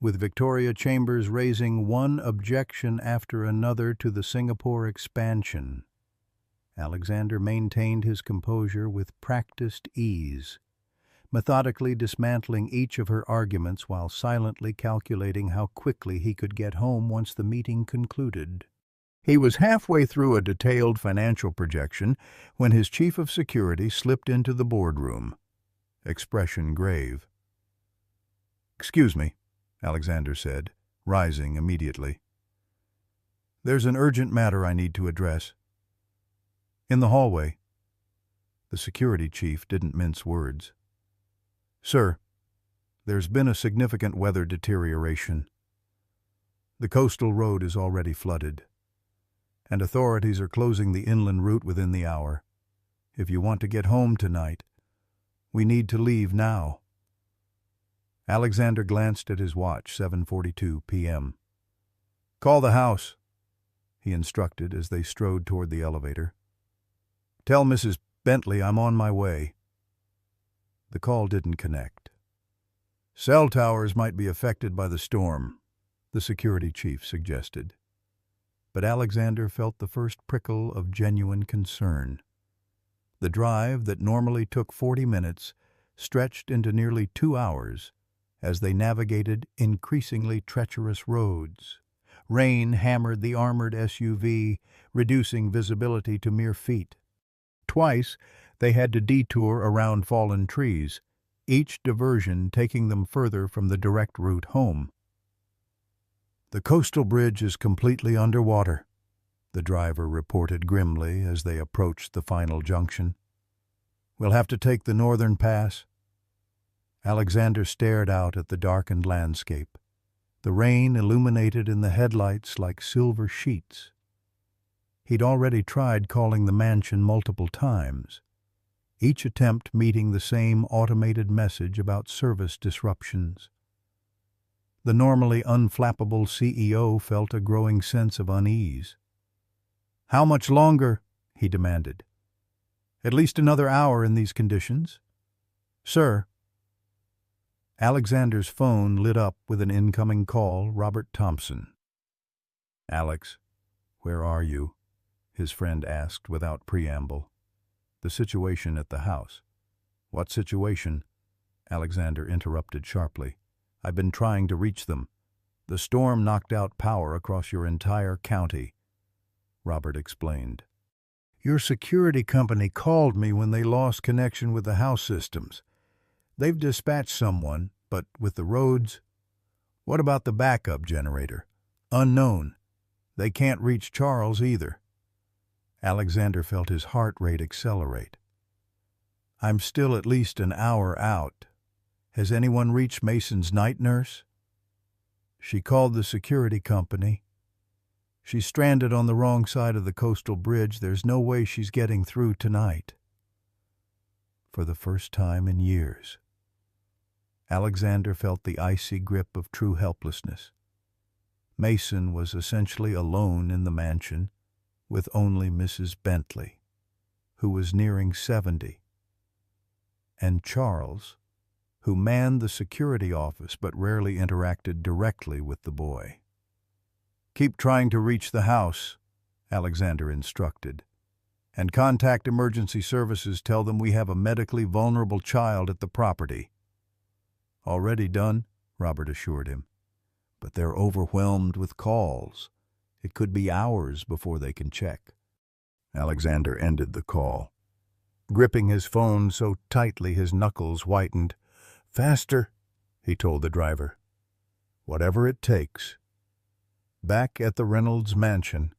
with Victoria Chambers raising one objection after another to the Singapore expansion. Alexander maintained his composure with practiced ease, methodically dismantling each of her arguments while silently calculating how quickly he could get home once the meeting concluded. He was halfway through a detailed financial projection when his chief of security slipped into the boardroom, expression grave. "Excuse me," Alexander said, rising immediately. "There's an urgent matter I need to address." "In the hallway." The security chief didn't mince words. "Sir, there's been a significant weather deterioration. The coastal road is already flooded, and authorities are closing the inland route within the hour. If you want to get home tonight, we need to leave now." Alexander glanced at his watch, 7:42 p.m. "Call the house," he instructed as they strode toward the elevator. "Tell Mrs. Bentley I'm on my way." The call didn't connect. "Cell towers might be affected by the storm," the security chief suggested. But Alexander felt the first prickle of genuine concern. The drive that normally took 40 minutes stretched into nearly 2 hours as they navigated increasingly treacherous roads. Rain hammered the armored SUV, reducing visibility to mere feet. Twice, they had to detour around fallen trees, each diversion taking them further from the direct route home. "The coastal bridge is completely underwater," the driver reported grimly as they approached the final junction. "We'll have to take the northern pass." Alexander stared out at the darkened landscape, the rain illuminated in the headlights like silver sheets. He'd already tried calling the mansion multiple times, each attempt meeting the same automated message about service disruptions. The normally unflappable CEO felt a growing sense of unease. "How much longer?" he demanded. "At least another hour in these conditions." "Sir." Alexander's phone lit up with an incoming call, Robert Thompson. "Alex, where are you?" his friend asked without preamble. "The situation at the house." "What situation?" Alexander interrupted sharply. "I've been trying to reach them. The storm knocked out power across your entire county," Robert explained. "Your security company called me when they lost connection with the house systems. They've dispatched someone, but with the roads..." "What about the backup generator?" "Unknown. They can't reach Charles either." Alexander felt his heart rate accelerate. "I'm still at least an hour out. Has anyone reached Mason's night nurse?" "She called the security company. She's stranded on the wrong side of the coastal bridge. There's no way she's getting through tonight." For the first time in years, Alexander felt the icy grip of true helplessness. Mason was essentially alone in the mansion, with only Mrs. Bentley, who was nearing 70, and Charles, who manned the security office but rarely interacted directly with the boy. "Keep trying to reach the house," Alexander instructed, "and contact emergency services. Tell them we have a medically vulnerable child at the property." "Already done," Robert assured him. "But they're overwhelmed with calls. It could be hours before they can check." Alexander ended the call, gripping his phone so tightly his knuckles whitened. "Faster," he told the driver. "Whatever it takes." Back at the Reynolds mansion,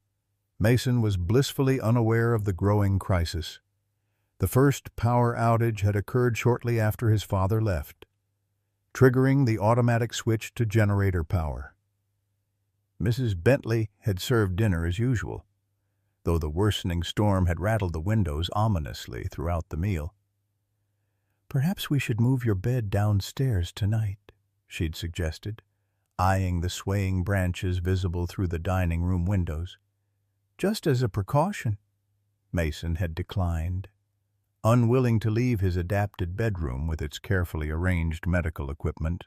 Mason was blissfully unaware of the growing crisis. The first power outage had occurred shortly after his father left, triggering the automatic switch to generator power. Mrs. Bentley had served dinner as usual, though the worsening storm had rattled the windows ominously throughout the meal. "Perhaps we should move your bed downstairs tonight," she'd suggested, eyeing the swaying branches visible through the dining room windows. "Just as a precaution." Mason had declined, unwilling to leave his adapted bedroom with its carefully arranged medical equipment.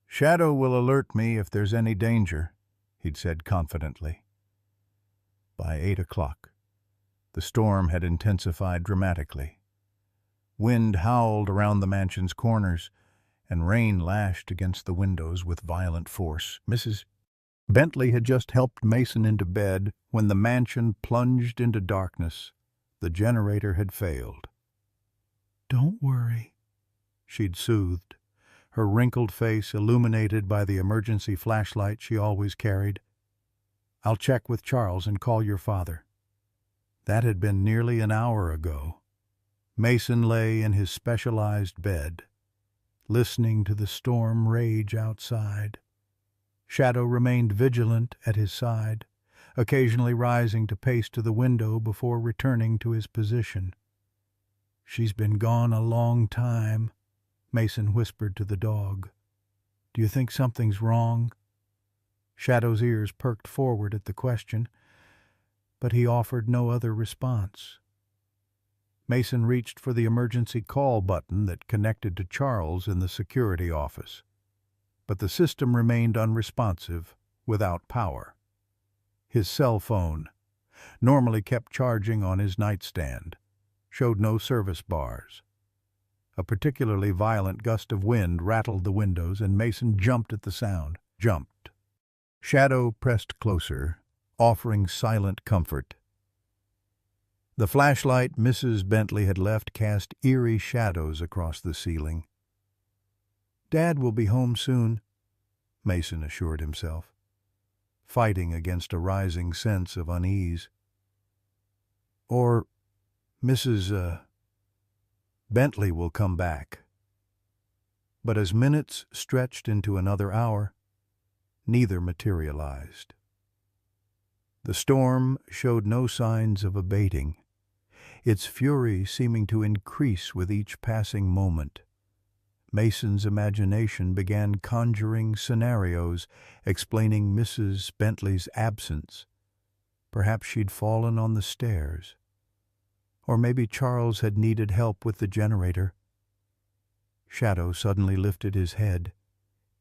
"Shadow will alert me if there's any danger," he'd said confidently. By 8 o'clock, The storm had intensified dramatically. Wind howled around the mansion's corners, and rain lashed against the windows with violent force. Mrs. Bentley had just helped Mason into bed when the mansion plunged into darkness. The generator had failed. "Don't worry," she'd soothed, her wrinkled face illuminated by the emergency flashlight she always carried. "I'll check with Charles and call your father." That had been nearly an hour ago. Mason lay in his specialized bed, listening to the storm rage outside. Shadow remained vigilant at his side, occasionally rising to pace to the window before returning to his position. "She's been gone a long time," Mason whispered to the dog. "Do you think something's wrong?" Shadow's ears perked forward at the question, but he offered no other response. Mason reached for the emergency call button that connected to Charles in the security office, but the system remained unresponsive, without power. His cell phone, normally kept charging on his nightstand, showed no service bars. A particularly violent gust of wind rattled the windows, and Mason jumped at the sound. Jumped. Shadow pressed closer, offering silent comfort. The flashlight Mrs. Bentley had left cast eerie shadows across the ceiling. "Dad will be home soon," Mason assured himself, fighting against a rising sense of unease. "Or Mrs. Bentley will come back." But as minutes stretched into another hour, neither materialized. The storm showed no signs of abating, its fury seeming to increase with each passing moment. Mason's imagination began conjuring scenarios explaining Mrs. Bentley's absence. Perhaps she'd fallen on the stairs. Or maybe Charles had needed help with the generator. Shadow suddenly lifted his head,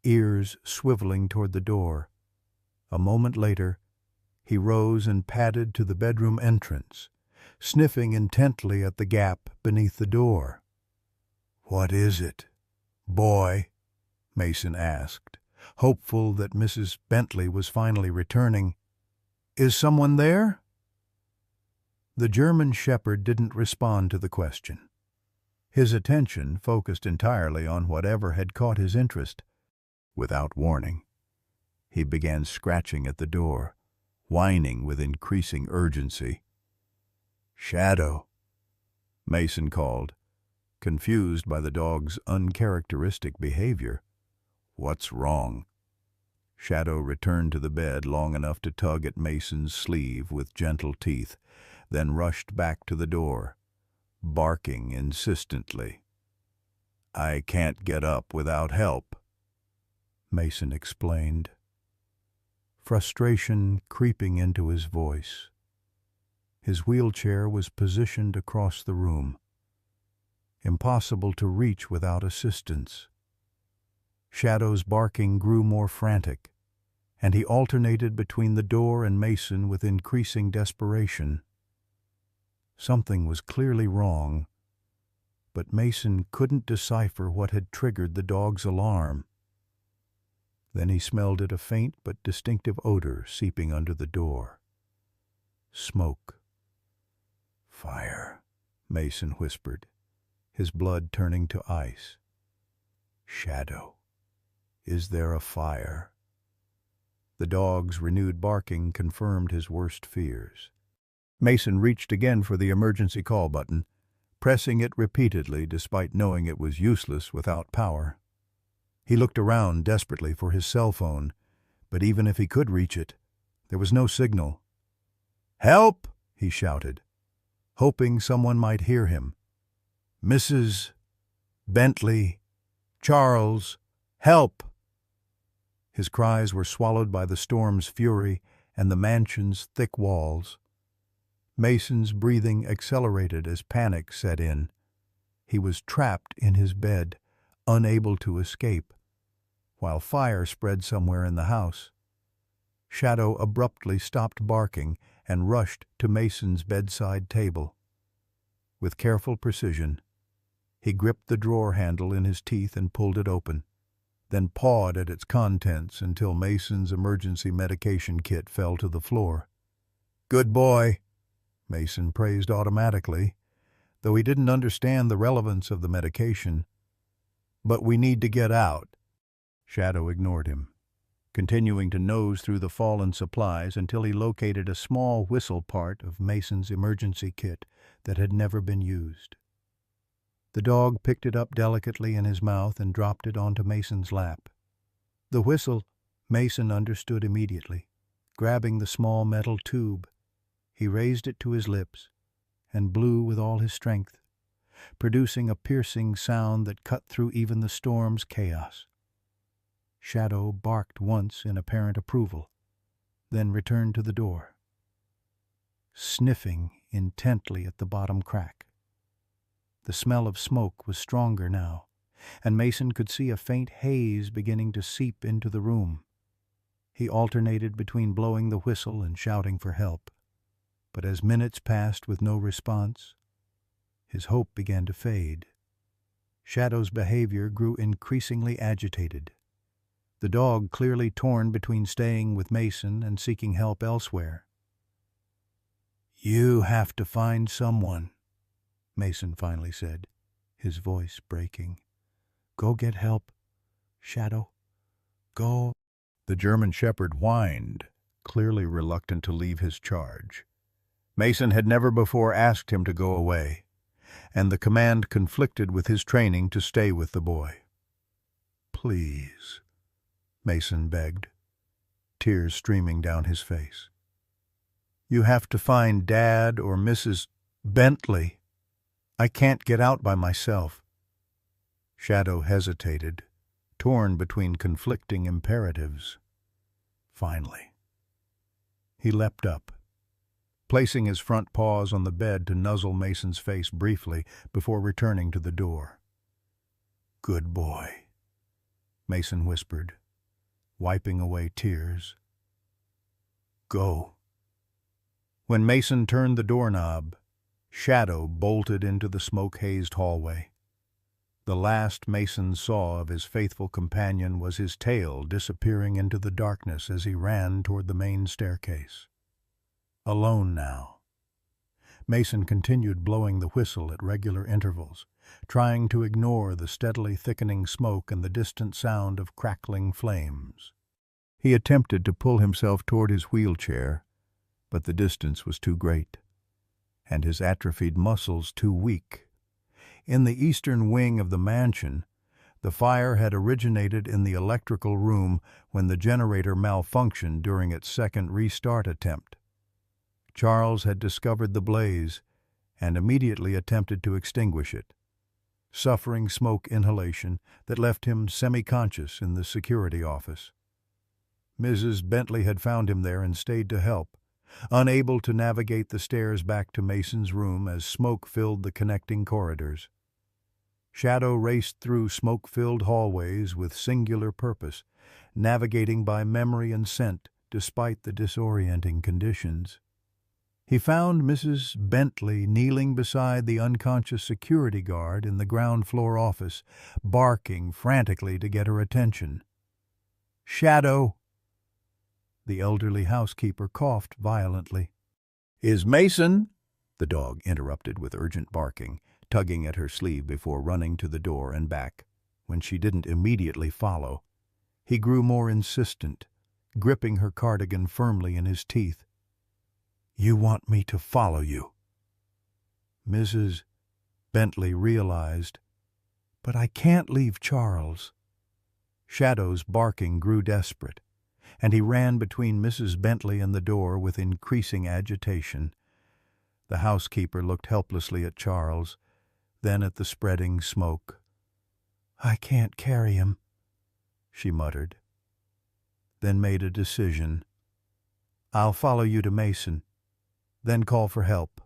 ears swiveling toward the door. A moment later, he rose and padded to the bedroom entrance, sniffing intently at the gap beneath the door. "What is it, boy?" Mason asked, hopeful that Mrs. Bentley was finally returning. "Is someone there?" The German shepherd didn't respond to the question. His attention focused entirely on whatever had caught his interest. Without warning, he began scratching at the door, whining with increasing urgency. "Shadow," Mason called, confused by the dog's uncharacteristic behavior. "What's wrong?" Shadow returned to the bed long enough to tug at Mason's sleeve with gentle teeth, then rushed back to the door, barking insistently. "I can't get up without help," Mason explained, frustration creeping into his voice. His wheelchair was positioned across the room, impossible to reach without assistance. Shadow's barking grew more frantic, and he alternated between the door and Mason with increasing desperation. Something was clearly wrong, but Mason couldn't decipher what had triggered the dog's alarm. Then he smelled a faint but distinctive odor seeping under the door. Smoke. "Fire," Mason whispered, his blood turning to ice. "Shadow, is there a fire?" The dog's renewed barking confirmed his worst fears. Mason reached again for the emergency call button, pressing it repeatedly despite knowing it was useless without power. He looked around desperately for his cell phone, but even if he could reach it, there was no signal. "Help!" he shouted, hoping someone might hear him. "Mrs. Bentley, Charles, help!" His cries were swallowed by the storm's fury and the mansion's thick walls. Mason's breathing accelerated as panic set in. He was trapped in his bed, unable to escape, while fire spread somewhere in the house. Shadow abruptly stopped barking and rushed to Mason's bedside table. With careful precision, he gripped the drawer handle in his teeth and pulled it open, then pawed at its contents until Mason's emergency medication kit fell to the floor. "Good boy," Mason praised automatically, though he didn't understand the relevance of the medication. "But we need to get out." Shadow ignored him, continuing to nose through the fallen supplies until he located a small whistle part of Mason's emergency kit that had never been used. The dog picked it up delicately in his mouth and dropped it onto Mason's lap. The whistle, Mason understood immediately. Grabbing the small metal tube, he raised it to his lips and blew with all his strength, producing a piercing sound that cut through even the storm's chaos. Shadow barked once in apparent approval, then returned to the door, sniffing intently at the bottom crack. The smell of smoke was stronger now, and Mason could see a faint haze beginning to seep into the room. He alternated between blowing the whistle and shouting for help, but as minutes passed with no response, his hope began to fade. Shadow's behavior grew increasingly agitated, the dog clearly torn between staying with Mason and seeking help elsewhere. "You have to find someone," Mason finally said, his voice breaking. "Go get help, Shadow. Go." The German shepherd whined, clearly reluctant to leave his charge. Mason had never before asked him to go away, and the command conflicted with his training to stay with the boy. "Please," Mason begged, tears streaming down his face. "You have to find Dad or Mrs. Bentley. I can't get out by myself." Shadow hesitated, torn between conflicting imperatives. Finally, he leapt up, placing his front paws on the bed to nuzzle Mason's face briefly before returning to the door. "Good boy," Mason whispered, wiping away tears. "Go." When Mason turned the doorknob, Shadow bolted into the smoke-hazed hallway. The last Mason saw of his faithful companion was his tail disappearing into the darkness as he ran toward the main staircase. Alone now, Mason continued blowing the whistle at regular intervals, trying to ignore the steadily thickening smoke and the distant sound of crackling flames. He attempted to pull himself toward his wheelchair, but the distance was too great, and his atrophied muscles too weak. In the eastern wing of the mansion, the fire had originated in the electrical room when the generator malfunctioned during its second restart attempt. Charles had discovered the blaze and immediately attempted to extinguish it, suffering smoke inhalation that left him semi-conscious in the security office. Mrs. Bentley had found him there and stayed to help, unable to navigate the stairs back to Mason's room as smoke filled the connecting corridors. Shadow raced through smoke-filled hallways with singular purpose, navigating by memory and scent despite the disorienting conditions. He found Mrs. Bentley kneeling beside the unconscious security guard in the ground-floor office, barking frantically to get her attention. "Shadow!" The elderly housekeeper coughed violently. "Is Mason—" The dog interrupted with urgent barking, tugging at her sleeve before running to the door and back. When she didn't immediately follow, he grew more insistent, gripping her cardigan firmly in his teeth. "You want me to follow you?" Mrs. Bentley realized, "But I can't leave Charles." Shadow's barking grew desperate, and he ran between Mrs. Bentley and the door with increasing agitation. The housekeeper looked helplessly at Charles, then at the spreading smoke. "I can't carry him," she muttered, then made a decision. "I'll follow you to Mason, then call for help."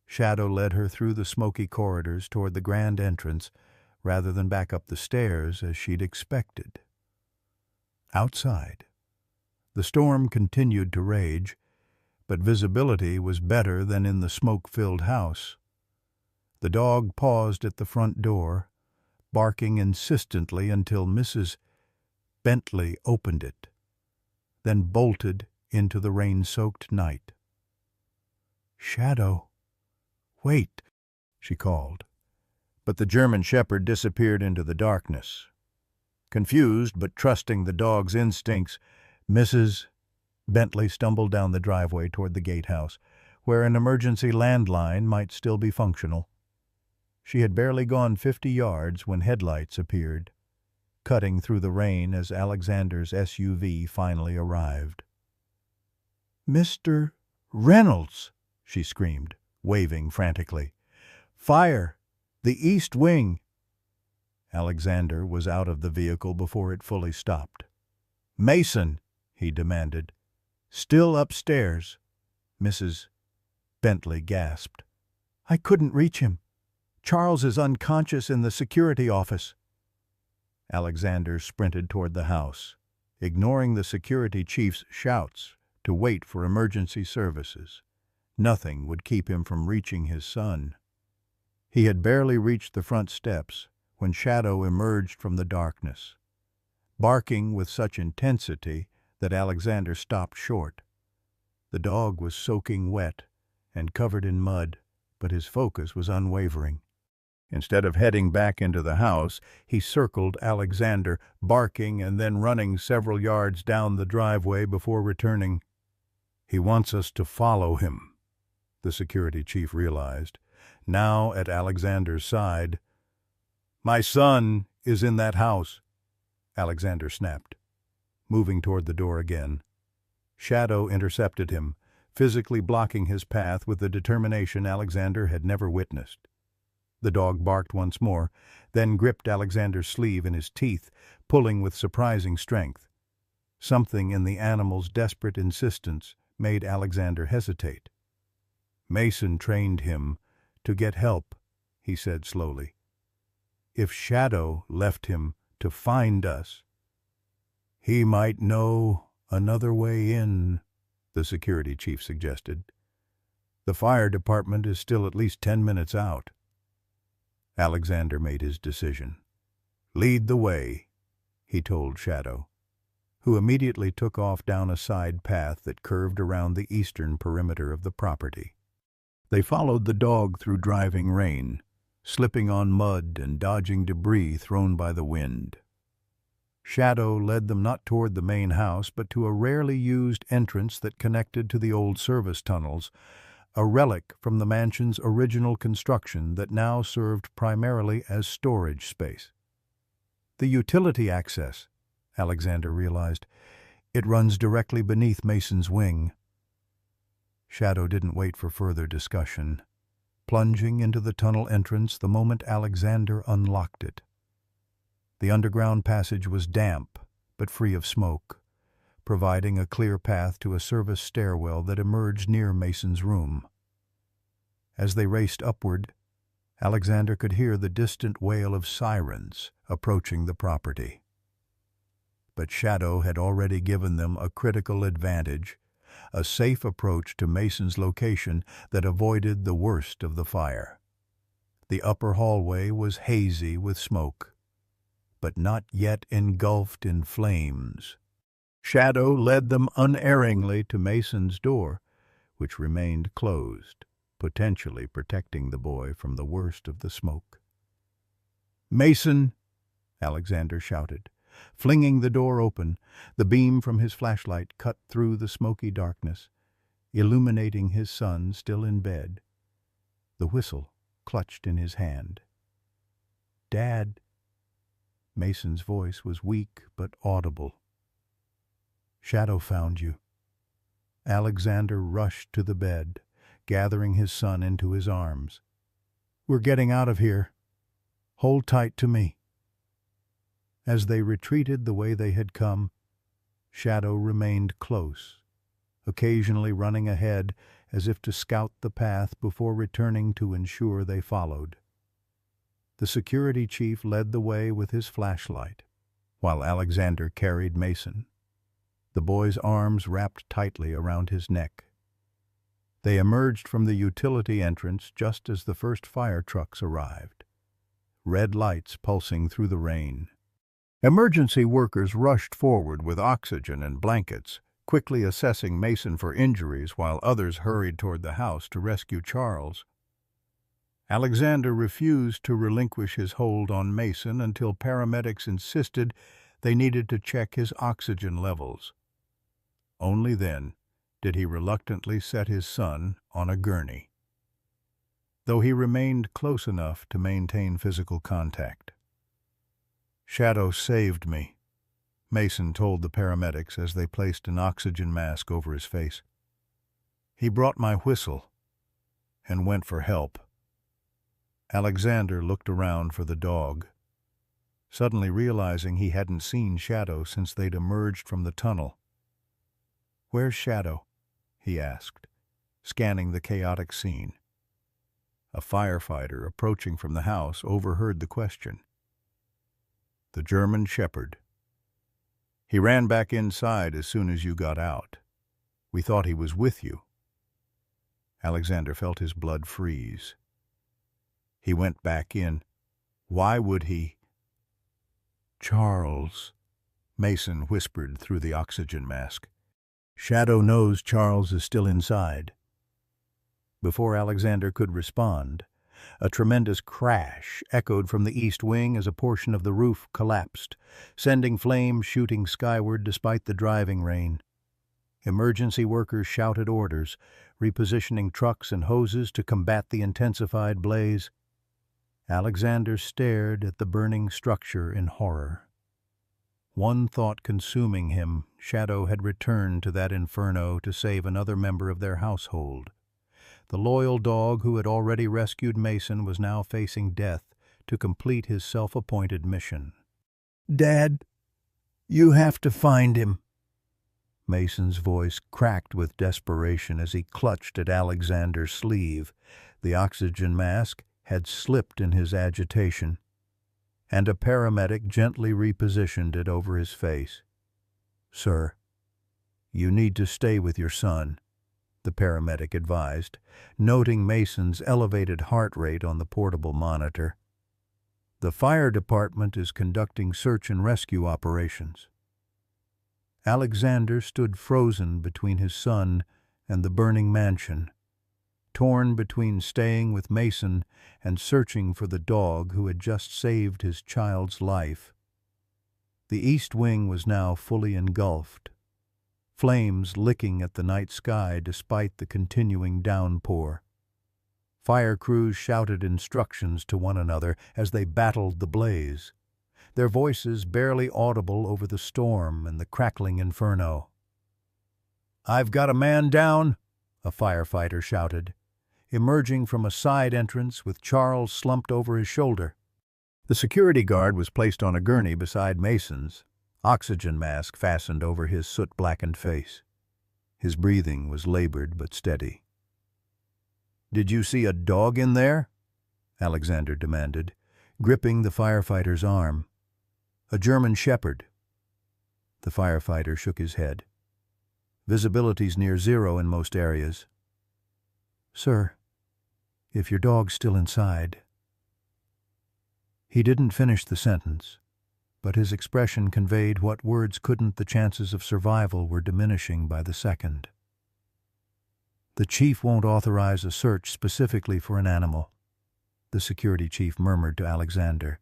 Shadow led her through the smoky corridors toward the grand entrance rather than back up the stairs as she'd expected. Outside, the storm continued to rage, but visibility was better than in the smoke-filled house. The dog paused at the front door, barking insistently until Mrs. Bentley opened it, then bolted into the rain-soaked night. "Shadow, wait," she called, but the German shepherd disappeared into the darkness. Confused but trusting the dog's instincts, Mrs. Bentley stumbled down the driveway toward the gatehouse, where an emergency landline might still be functional. She had barely gone 50 yards when headlights appeared, cutting through the rain as Alexander's SUV finally arrived. "Mr. Reynolds!" she screamed, waving frantically. "Fire! The east wing!" Alexander was out of the vehicle before it fully stopped. "Mason!" he demanded. "Still upstairs." Mrs. Bentley gasped. "I couldn't reach him. Charles is unconscious in the security office." Alexander sprinted toward the house, ignoring the security chief's shouts to wait for emergency services. Nothing would keep him from reaching his son. He had barely reached the front steps when Shadow emerged from the darkness, barking with such intensity that Alexander stopped short. The dog was soaking wet and covered in mud, but his focus was unwavering. Instead of heading back into the house, he circled Alexander, barking and then running several yards down the driveway before returning. "He wants us to follow him," the security chief realized, now at Alexander's side. "My son is in that house," Alexander snapped, moving toward the door again. Shadow intercepted him, physically blocking his path with a determination Alexander had never witnessed. The dog barked once more, then gripped Alexander's sleeve in his teeth, pulling with surprising strength. Something in the animal's desperate insistence made Alexander hesitate. "Mason trained him to get help," he said slowly. "If Shadow left him to find us, he might know another way in," the security chief suggested. "The fire department is still at least 10 minutes out." Alexander made his decision. "Lead the way," he told Shadow, who immediately took off down a side path that curved around the eastern perimeter of the property. They followed the dog through driving rain, slipping on mud and dodging debris thrown by the wind. Shadow led them not toward the main house, but to a rarely used entrance that connected to the old service tunnels, a relic from the mansion's original construction that now served primarily as storage space. The utility access, Alexander realized. It runs directly beneath Mason's wing. Shadow didn't wait for further discussion, plunging into the tunnel entrance the moment Alexander unlocked it. The underground passage was damp, but free of smoke, providing a clear path to a service stairwell that emerged near Mason's room. As they raced upward, Alexander could hear the distant wail of sirens approaching the property. But Shadow had already given them a critical advantage, a safe approach to Mason's location that avoided the worst of the fire. The upper hallway was hazy with smoke, but not yet engulfed in flames. Shadow led them unerringly to Mason's door, which remained closed, potentially protecting the boy from the worst of the smoke. "Mason!" Alexander shouted. Flinging the door open, the beam from his flashlight cut through the smoky darkness, illuminating his son still in bed, the whistle clutched in his hand. "Dad!" Mason's voice was weak but audible. "Shadow found you." Alexander rushed to the bed, gathering his son into his arms. "We're getting out of here. Hold tight to me." As they retreated the way they had come, Shadow remained close, occasionally running ahead as if to scout the path before returning to ensure they followed. The security chief led the way with his flashlight, while Alexander carried Mason, the boy's arms wrapped tightly around his neck. They emerged from the utility entrance just as the first fire trucks arrived, red lights pulsing through the rain. Emergency workers rushed forward with oxygen and blankets, quickly assessing Mason for injuries while others hurried toward the house to rescue Charles. Alexander refused to relinquish his hold on Mason until paramedics insisted they needed to check his oxygen levels. Only then did he reluctantly set his son on a gurney, though he remained close enough to maintain physical contact. "Shadow saved me," Mason told the paramedics as they placed an oxygen mask over his face. "He brought my whistle and went for help." Alexander looked around for the dog, suddenly realizing he hadn't seen Shadow since they'd emerged from the tunnel. "Where's Shadow?" he asked, scanning the chaotic scene. A firefighter approaching from the house overheard the question. "The German Shepherd. He ran back inside as soon as you got out. We thought he was with you." Alexander felt his blood freeze. He went back in. "Why would he?" "Charles," Mason whispered through the oxygen mask. "Shadow knows Charles is still inside." Before Alexander could respond, a tremendous crash echoed from the east wing as a portion of the roof collapsed, sending flames shooting skyward despite the driving rain. Emergency workers shouted orders, repositioning trucks and hoses to combat the intensified blaze. Alexander stared at the burning structure in horror. One thought consuming him: Shadow had returned to that inferno to save another member of their household. The loyal dog who had already rescued Mason was now facing death to complete his self-appointed mission. "Dad, you have to find him." Mason's voice cracked with desperation as he clutched at Alexander's sleeve. The oxygen mask had slipped in his agitation, and a paramedic gently repositioned it over his face. "Sir, you need to stay with your son," the paramedic advised, noting Mason's elevated heart rate on the portable monitor. "The fire department is conducting search and rescue operations." Alexander stood frozen between his son and the burning mansion, torn between staying with Mason and searching for the dog who had just saved his child's life. The east wing was now fully engulfed, flames licking at the night sky despite the continuing downpour. Fire crews shouted instructions to one another as they battled the blaze, their voices barely audible over the storm and the crackling inferno. "I've got a man down," a firefighter shouted, emerging from a side entrance with Charles slumped over his shoulder. The security guard was placed on a gurney beside Mason's, oxygen mask fastened over his soot-blackened face. His breathing was labored but steady. "Did you see a dog in there?" Alexander demanded, gripping the firefighter's arm. "A German Shepherd." The firefighter shook his head. "Visibility's near zero in most areas." "Sir, if your dog's still inside—" He didn't finish the sentence, but his expression conveyed what words couldn't. The chances of survival were diminishing by the second. "The chief won't authorize a search specifically for an animal," the security chief murmured to Alexander.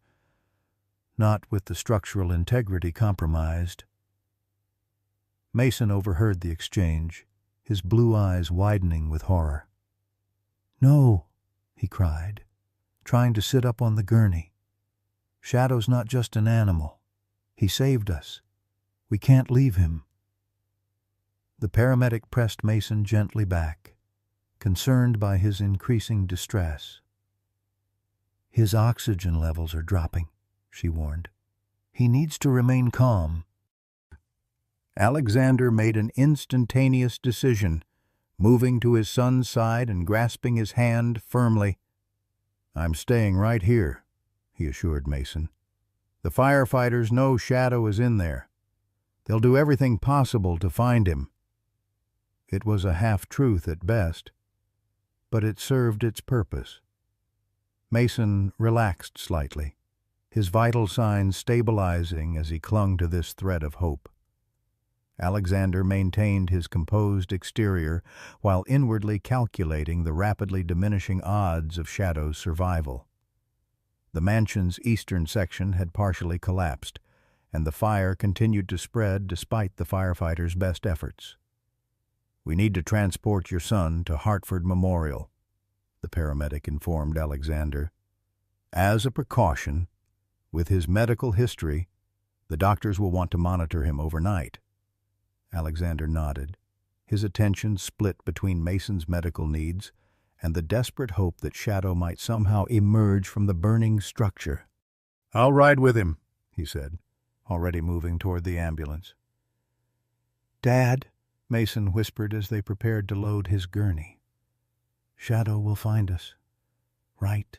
"Not with the structural integrity compromised." Mason overheard the exchange, his blue eyes widening with horror. "No," he cried, trying to sit up on the gurney. "Shadow's not just an animal. He saved us. We can't leave him." The paramedic pressed Mason gently back, concerned by his increasing distress. "His oxygen levels are dropping," she warned. "He needs to remain calm." Alexander made an instantaneous decision, moving to his son's side and grasping his hand firmly. "I'm staying right here," he assured Mason. "The firefighters know Shadow is in there. They'll do everything possible to find him." It was a half-truth at best. but it served its purpose. Mason relaxed slightly, his vital signs stabilizing as he clung to this thread of hope. Alexander maintained his composed exterior while inwardly calculating the rapidly diminishing odds of Shadow's survival. The mansion's eastern section had partially collapsed, and the fire continued to spread despite the firefighters' best efforts. "We need to transport your son to Hartford Memorial," the paramedic informed Alexander. "As a precaution, with his medical history, the doctors will want to monitor him overnight." Alexander nodded, his attention split between Mason's medical needs and the desperate hope that Shadow might somehow emerge from the burning structure. "I'll ride with him," he said, already moving toward the ambulance. "Dad," Mason whispered as they prepared to load his gurney, "Shadow will find us. Right?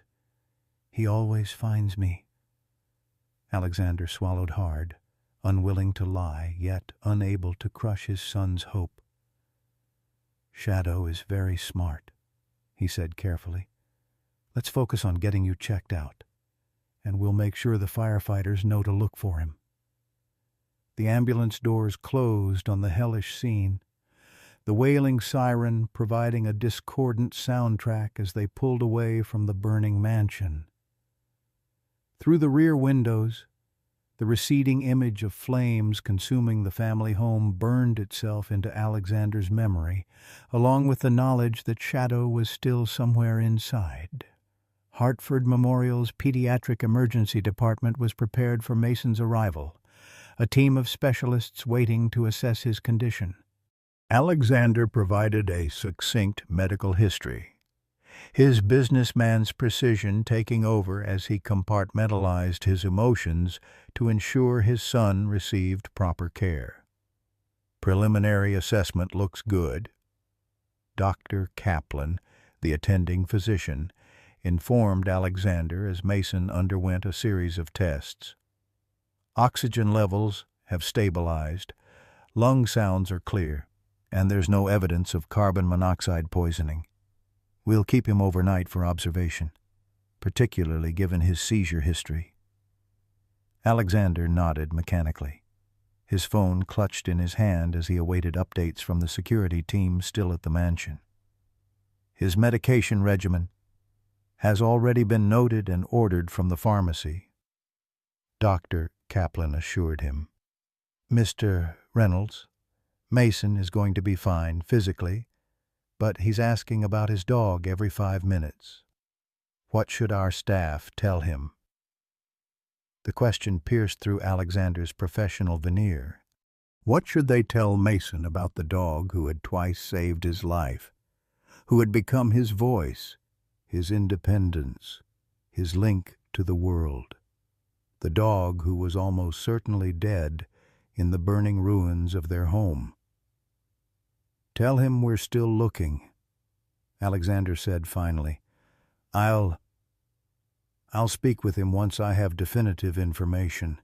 He always finds me." Alexander swallowed hard, unwilling to lie, yet unable to crush his son's hope. "Shadow is very smart," he said carefully. "Let's focus on getting you checked out, and we'll make sure the firefighters know to look for him." The ambulance doors closed on the hellish scene, the wailing siren providing a discordant soundtrack as they pulled away from the burning mansion. Through the rear windows, the receding image of flames consuming the family home burned itself into Alexander's memory, along with the knowledge that Shadow was still somewhere inside. Hartford Memorial's Pediatric Emergency Department was prepared for Mason's arrival, a team of specialists waiting to assess his condition. Alexander provided a succinct medical history, his businessman's precision taking over as he compartmentalized his emotions to ensure his son received proper care. "Preliminary assessment looks good," Dr. Kaplan, the attending physician, informed Alexander as Mason underwent a series of tests. "Oxygen levels have stabilized, lung sounds are clear, and there's no evidence of carbon monoxide poisoning. We'll keep him overnight for observation, particularly given his seizure history." Alexander nodded mechanically, his phone clutched in his hand as he awaited updates from the security team still at the mansion. "His medication regimen has already been noted and ordered from the pharmacy," Dr. Kaplan assured him. "Mr. Reynolds, Mason is going to be fine physically, but he's asking about his dog every 5 minutes. What should our staff tell him?" The question pierced through Alexander's professional veneer. What should they tell Mason about the dog who had twice saved his life, who had become his voice, his independence, his link to the world? The dog who was almost certainly dead in the burning ruins of their home. "Tell him we're still looking," Alexander said finally. I'll speak with him once I have definitive information."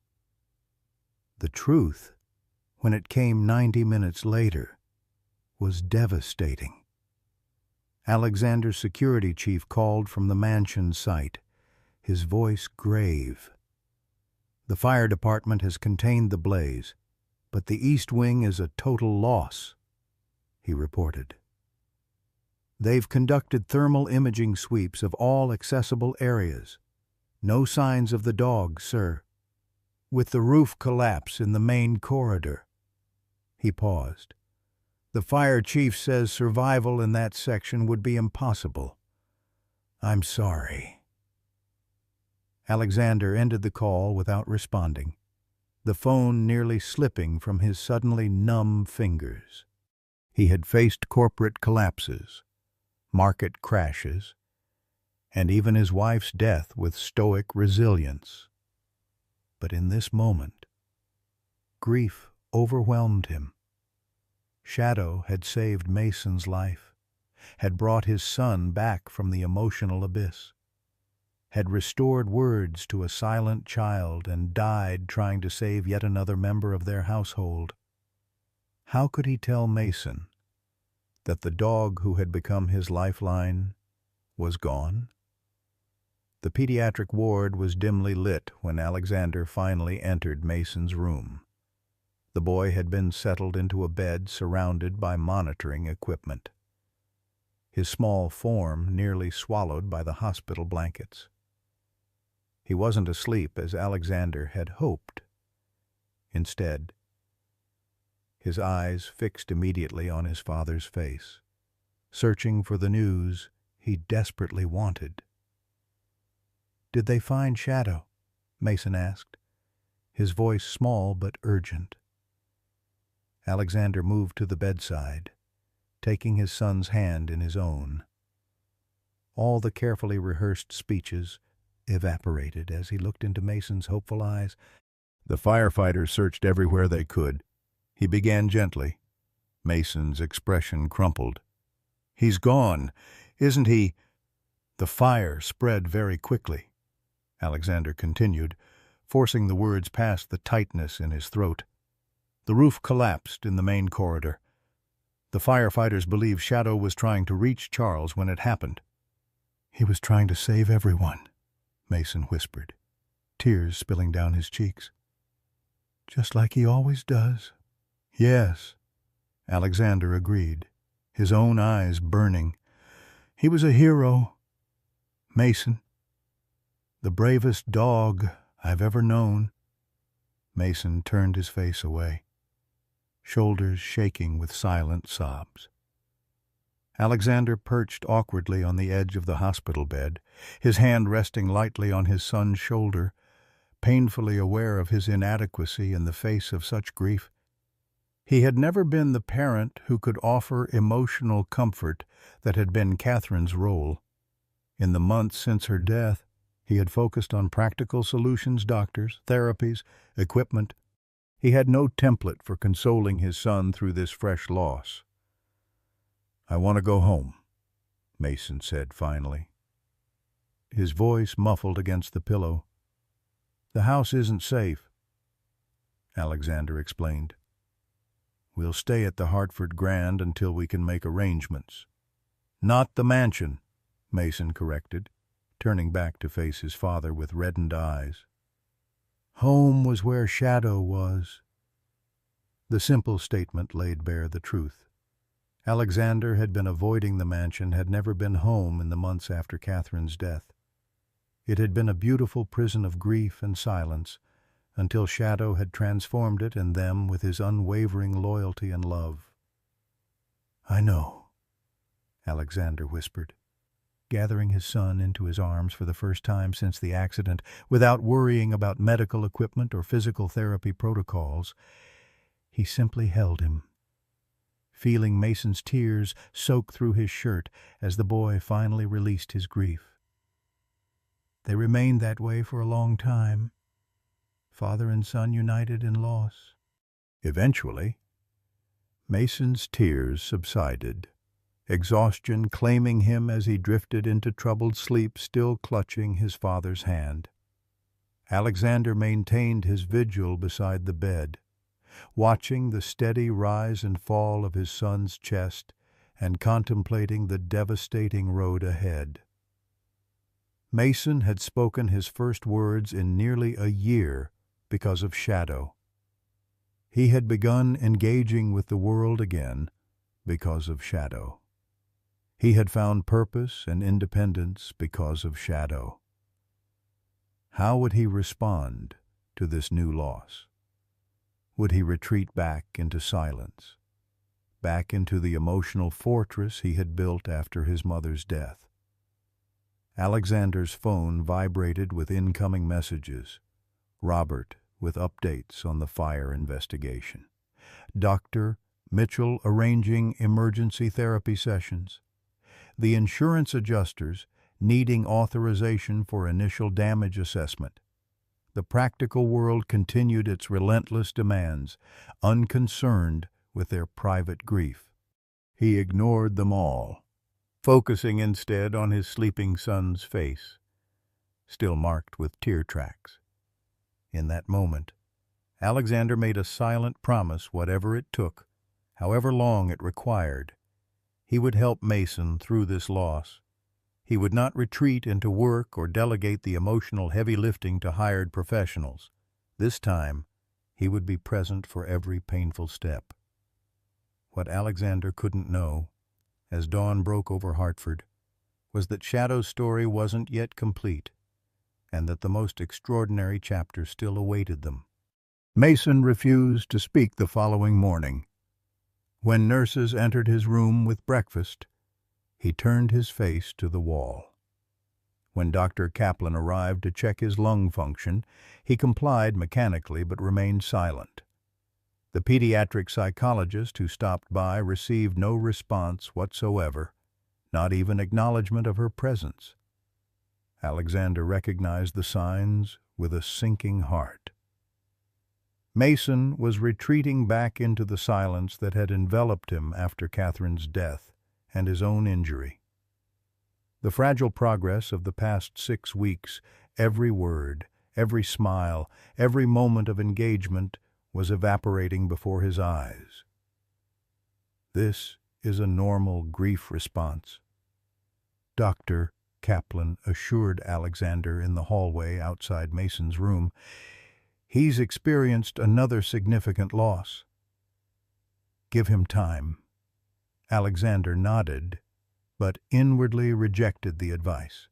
The truth, when it came 90 minutes later, was devastating. Alexander's security chief called from the mansion site, his voice grave. "The fire department has contained the blaze, but the east wing is a total loss," he reported. "They've conducted thermal imaging sweeps of all accessible areas. No signs of the dog, sir. With the roof collapse in the main corridor." He paused. "The fire chief says survival in that section would be impossible. I'm sorry." Alexander ended the call without responding, the phone nearly slipping from his suddenly numb fingers. He had faced corporate collapses, market crashes, and even his wife's death with stoic resilience. But in this moment, grief overwhelmed him. Shadow had saved Mason's life, had brought his son back from the emotional abyss, had restored words to a silent child, and died trying to save yet another member of their household. How could he tell Mason that the dog who had become his lifeline was gone. The pediatric ward was dimly lit when Alexander finally entered Mason's room. The boy had been settled into a bed surrounded by monitoring equipment, his small form nearly swallowed by the hospital blankets. He wasn't asleep as Alexander had hoped. Instead, his eyes fixed immediately on his father's face, searching for the news he desperately wanted. "Did they find Shadow?" Mason asked, his voice small but urgent. Alexander moved to the bedside, taking his son's hand in his own. All the carefully rehearsed speeches evaporated as he looked into Mason's hopeful eyes. The firefighters searched everywhere they could. He began gently. Mason's expression crumpled. "He's gone, isn't he?" "The fire spread very quickly," Alexander continued, forcing the words past the tightness in his throat. "The roof collapsed in the main corridor. The firefighters believe Shadow was trying to reach Charles when it happened." "He was trying to save everyone," Mason whispered, tears spilling down his cheeks. "Just like he always does." "Yes," Alexander agreed, his own eyes burning. "He was a hero, Mason. The bravest dog I've ever known." Mason turned his face away, shoulders shaking with silent sobs. Alexander perched awkwardly on the edge of the hospital bed, his hand resting lightly on his son's shoulder, painfully aware of his inadequacy in the face of such grief. He had never been the parent who could offer emotional comfort that had been Catherine's role. In the months since her death, he had focused on practical solutions, doctors, therapies, equipment. He had no template for consoling his son through this fresh loss. "I want to go home," Mason said finally, his voice muffled against the pillow. "The house isn't safe," Alexander explained. "We'll stay at the Hartford Grand until we can make arrangements." "Not the mansion," Mason corrected, turning back to face his father with reddened eyes. "Home was where Shadow was." The simple statement laid bare the truth. Alexander had been avoiding the mansion, had never been home in the months after Catherine's death. It had been a beautiful prison of grief and silence, until Shadow had transformed it and them with his unwavering loyalty and love. "I know," Alexander whispered, gathering his son into his arms for the first time since the accident, without worrying about medical equipment or physical therapy protocols. He simply held him, feeling Mason's tears soak through his shirt as the boy finally released his grief. They remained that way for a long time, father and son united in loss. Eventually, Mason's tears subsided, exhaustion claiming him as he drifted into troubled sleep, still clutching his father's hand. Alexander maintained his vigil beside the bed, watching the steady rise and fall of his son's chest and contemplating the devastating road ahead. Mason had spoken his first words in nearly a year because of Shadow. He had begun engaging with the world again because of Shadow. He had found purpose and independence because of Shadow. How would he respond to this new loss? Would he retreat back into silence, back into the emotional fortress he had built after his mother's death? Alexander's phone vibrated with incoming messages. Robert with updates on the fire investigation. Dr. Mitchell arranging emergency therapy sessions. The insurance adjusters needing authorization for initial damage assessment. The practical world continued its relentless demands, unconcerned with their private grief. He ignored them all, focusing instead on his sleeping son's face, still marked with tear tracks. In that moment, Alexander made a silent promise, whatever it took, however long it required. He would help Mason through this loss. He would not retreat into work or delegate the emotional heavy lifting to hired professionals. This time, he would be present for every painful step. What Alexander couldn't know, as dawn broke over Hartford, was that Shadow's story wasn't yet complete, and that the most extraordinary chapter still awaited them. Mason refused to speak the following morning. When nurses entered his room with breakfast, he turned his face to the wall. When Dr. Kaplan arrived to check his lung function, he complied mechanically but remained silent. The pediatric psychologist who stopped by received no response whatsoever, not even acknowledgment of her presence. Alexander recognized the signs with a sinking heart. Mason was retreating back into the silence that had enveloped him after Catherine's death and his own injury. The fragile progress of the past 6 weeks, every word, every smile, every moment of engagement was evaporating before his eyes. This is a normal grief response, Dr. Kaplan assured Alexander in the hallway outside Mason's room. He's experienced another significant loss. Give him time. Alexander nodded, but inwardly rejected the advice.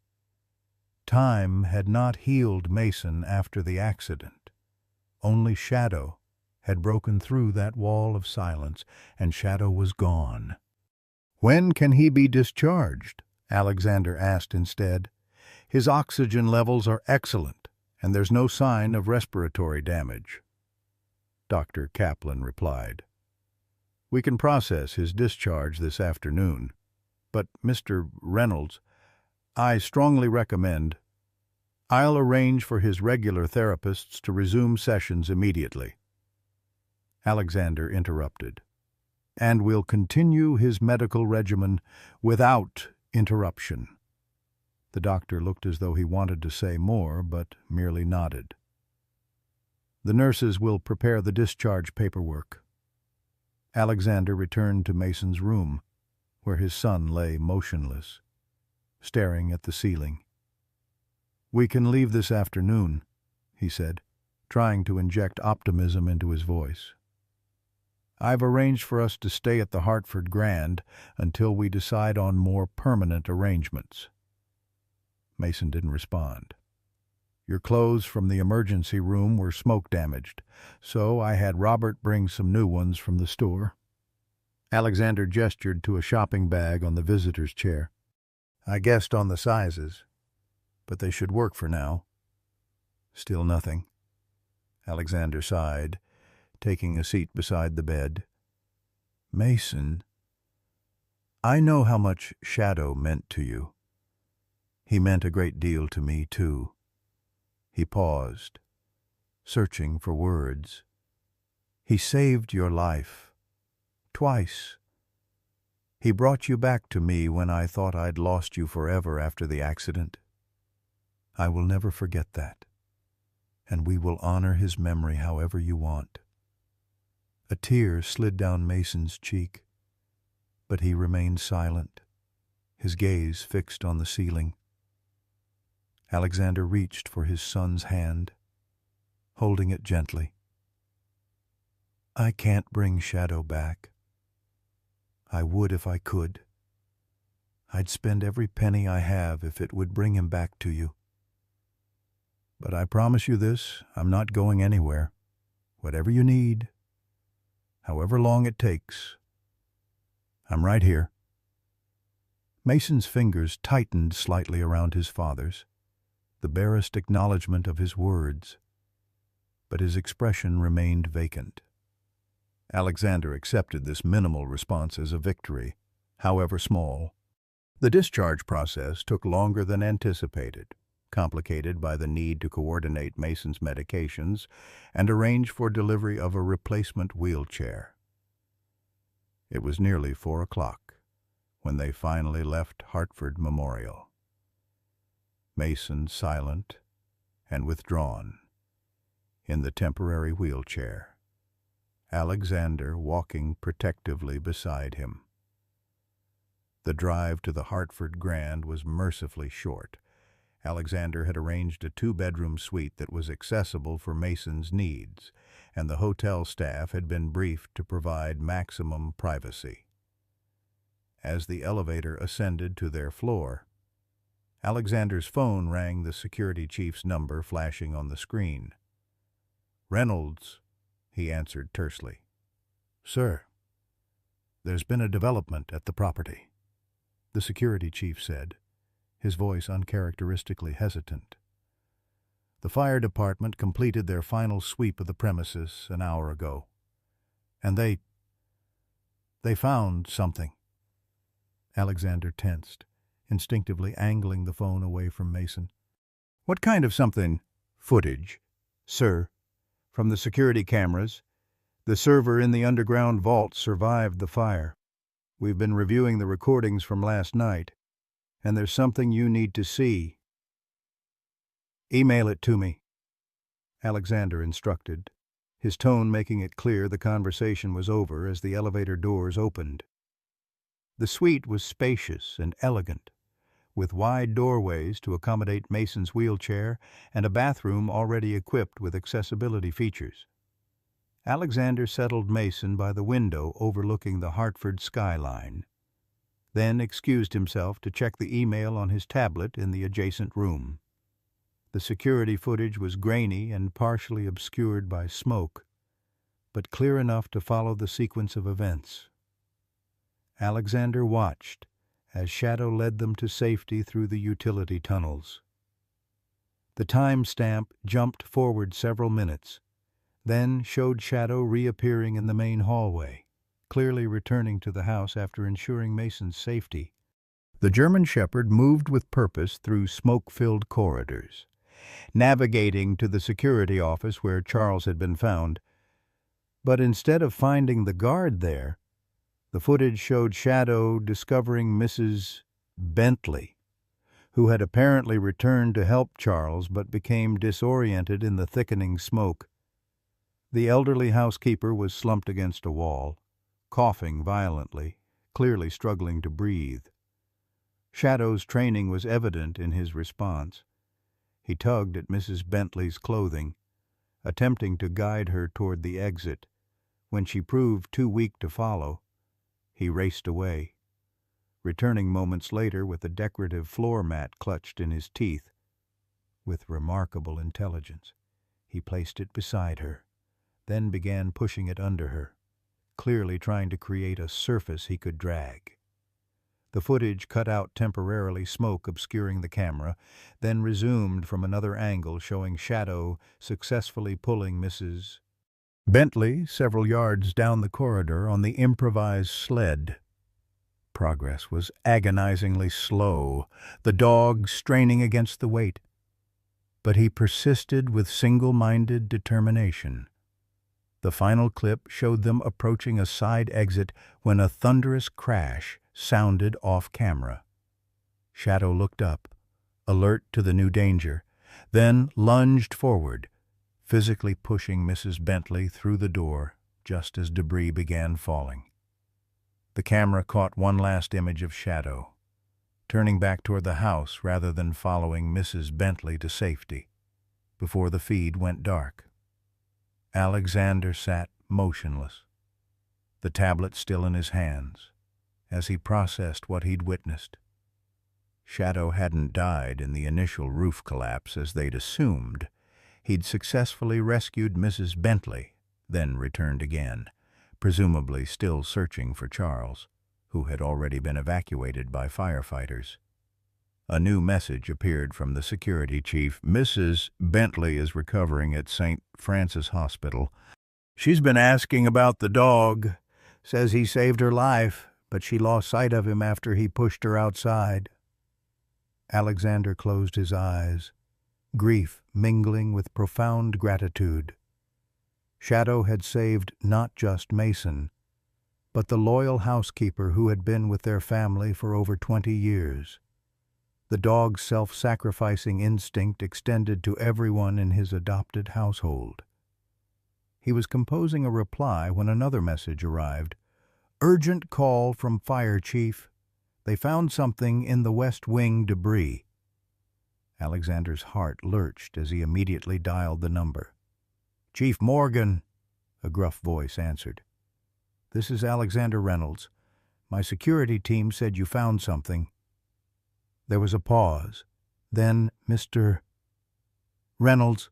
Time had not healed Mason after the accident. Only Shadow had broken through that wall of silence, and Shadow was gone. When can he be discharged? Alexander asked instead. His oxygen levels are excellent, and there's no sign of respiratory damage. Dr. Kaplan replied. We can process his discharge this afternoon, but Mr. Reynolds, I strongly recommend. I'll arrange for his regular therapists to resume sessions immediately. Alexander interrupted. And we'll continue his medical regimen without interruption. The doctor looked as though he wanted to say more, but merely nodded. The nurses will prepare the discharge paperwork. Alexander returned to Mason's room, where his son lay motionless, staring at the ceiling. We can leave this afternoon, he said, trying to inject optimism into his voice. I've arranged for us to stay at the Hartford Grand until we decide on more permanent arrangements. Mason didn't respond. Your clothes from the emergency room were smoke-damaged, so I had Robert bring some new ones from the store. Alexander gestured to a shopping bag on the visitor's chair. I guessed on the sizes, but they should work for now. Still nothing. Alexander sighed, taking a seat beside the bed. Mason, I know how much Shadow meant to you. He meant a great deal to me, too. He paused, searching for words. He saved your life. Twice. He brought you back to me when I thought I'd lost you forever after the accident. I will never forget that, and we will honor his memory however you want. A tear slid down Mason's cheek, but he remained silent, his gaze fixed on the ceiling. Alexander reached for his son's hand, holding it gently. I can't bring Shadow back. I would if I could. I'd spend every penny I have if it would bring him back to you. But I promise you this, I'm not going anywhere. Whatever you need, however long it takes, I'm right here. Mason's fingers tightened slightly around his father's, the barest acknowledgment of his words, but his expression remained vacant. Alexander accepted this minimal response as a victory, however small. The discharge process took longer than anticipated, complicated by the need to coordinate Mason's medications and arrange for delivery of a replacement wheelchair. It was nearly 4 o'clock when they finally left Hartford Memorial. Mason silent and withdrawn in the temporary wheelchair, Alexander walking protectively beside him. The drive to the Hartford Grand was mercifully short. Alexander had arranged a two-bedroom suite that was accessible for Mason's needs, and the hotel staff had been briefed to provide maximum privacy. As the elevator ascended to their floor, Alexander's phone rang, the security chief's number flashing on the screen. "Reynolds," he answered tersely. "Sir, there's been a development at the property," the security chief said, his voice uncharacteristically hesitant. "The fire department completed their final sweep of the premises an hour ago, and they found something." Alexander tensed, instinctively angling the phone away from Mason. "What kind of something?" "Footage, sir, from the security cameras. The server in the underground vault survived the fire. We've been reviewing the recordings from last night, and there's something you need to see." "Email it to me," Alexander instructed, his tone making it clear the conversation was over as the elevator doors opened. The suite was spacious and elegant, with wide doorways to accommodate Mason's wheelchair and a bathroom already equipped with accessibility features. Alexander settled Mason by the window overlooking the Hartford skyline, then excused himself to check the email on his tablet in the adjacent room. The security footage was grainy and partially obscured by smoke, but clear enough to follow the sequence of events. Alexander watched as Shadow led them to safety through the utility tunnels. The time stamp jumped forward several minutes, then showed Shadow reappearing in the main hallway, clearly returning to the house after ensuring Mason's safety. The German Shepherd moved with purpose through smoke-filled corridors, navigating to the security office where Charles had been found. But instead of finding the guard there, the footage showed Shadow discovering Mrs. Bentley, who had apparently returned to help Charles but became disoriented in the thickening smoke. The elderly housekeeper was slumped against a wall, coughing violently, clearly struggling to breathe. Shadow's training was evident in his response. He tugged at Mrs. Bentley's clothing, attempting to guide her toward the exit. When she proved too weak to follow, he raced away, returning moments later with a decorative floor mat clutched in his teeth. With remarkable intelligence, he placed it beside her, then began pushing it under her, clearly trying to create a surface he could drag. The footage cut out temporarily, smoke obscuring the camera, then resumed from another angle showing Shadow successfully pulling Mrs. Bentley several yards down the corridor on the improvised sled. Progress was agonizingly slow, the dog straining against the weight. But he persisted with single-minded determination. The final clip showed them approaching a side exit when a thunderous crash sounded off-camera. Shadow looked up, alert to the new danger, then lunged forward, physically pushing Mrs. Bentley through the door just as debris began falling. The camera caught one last image of Shadow, turning back toward the house rather than following Mrs. Bentley to safety, before the feed went dark. Alexander sat motionless, the tablet still in his hands, as he processed what he'd witnessed. Shadow hadn't died in the initial roof collapse as they'd assumed. He'd successfully rescued Mrs. Bentley, then returned again, presumably still searching for Charles, who had already been evacuated by firefighters. A new message appeared from the security chief. "Mrs. Bentley is recovering at St. Francis Hospital. She's been asking about the dog. Says he saved her life, but she lost sight of him after he pushed her outside." Alexander closed his eyes, grief mingling with profound gratitude. Shadow had saved not just Mason, but the loyal housekeeper who had been with their family for over 20 years. The dog's self-sacrificing instinct extended to everyone in his adopted household. He was composing a reply when another message arrived. "Urgent call from Fire Chief. They found something in the West Wing debris. Alexander's heart lurched as he immediately dialed the number. "Chief Morgan," a gruff voice answered. "This is Alexander Reynolds. My security team said you found something." There was a pause. Then, "Mr. Reynolds,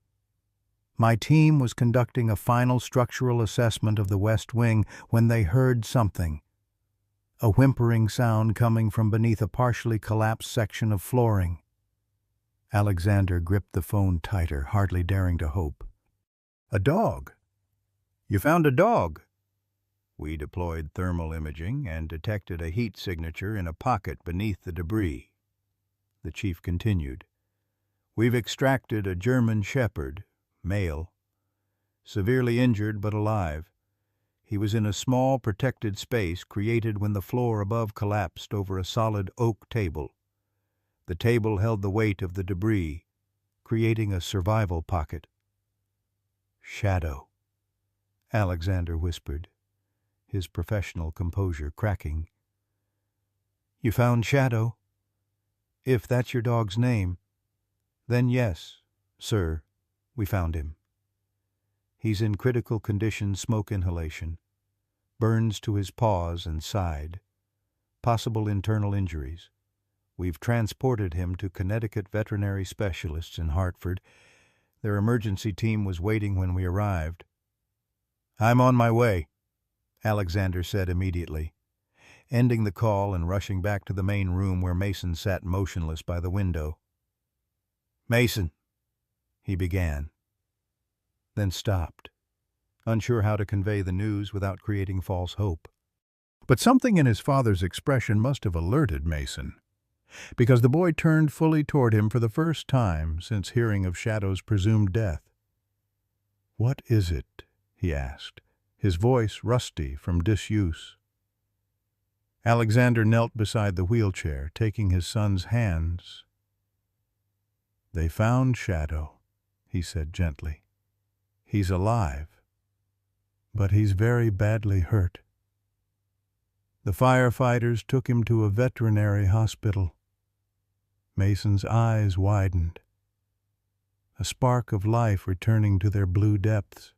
my team was conducting a final structural assessment of the West Wing when they heard something. A whimpering sound coming from beneath a partially collapsed section of flooring." Alexander gripped the phone tighter, hardly daring to hope. "A dog? You found a dog?" "We deployed thermal imaging and detected a heat signature in a pocket beneath the debris," the chief continued. "We've extracted a German shepherd, male, severely injured but alive. He was in a small protected space created when the floor above collapsed over a solid oak table. The table held the weight of the debris, creating a survival pocket." "Shadow," Alexander whispered, his professional composure cracking. "You found Shadow? If that's your dog's name, then yes, sir, we found him. He's in critical condition, smoke inhalation, burns to his paws and side, possible internal injuries. We've transported him to Connecticut veterinary specialists in Hartford. Their emergency team was waiting when we arrived." "I'm on my way," Alexander said immediately, ending the call and rushing back to the main room where Mason sat motionless by the window. "Mason," he began, then stopped, unsure how to convey the news without creating false hope. But something in his father's expression must have alerted Mason, because the boy turned fully toward him for the first time since hearing of Shadow's presumed death. "What is it?" he asked, his voice rusty from disuse. Alexander knelt beside the wheelchair, taking his son's hands. "They found Shadow," he said gently. "He's alive, but he's very badly hurt. The firefighters took him to a veterinary hospital." Mason's eyes widened, a spark of life returning to their blue depths.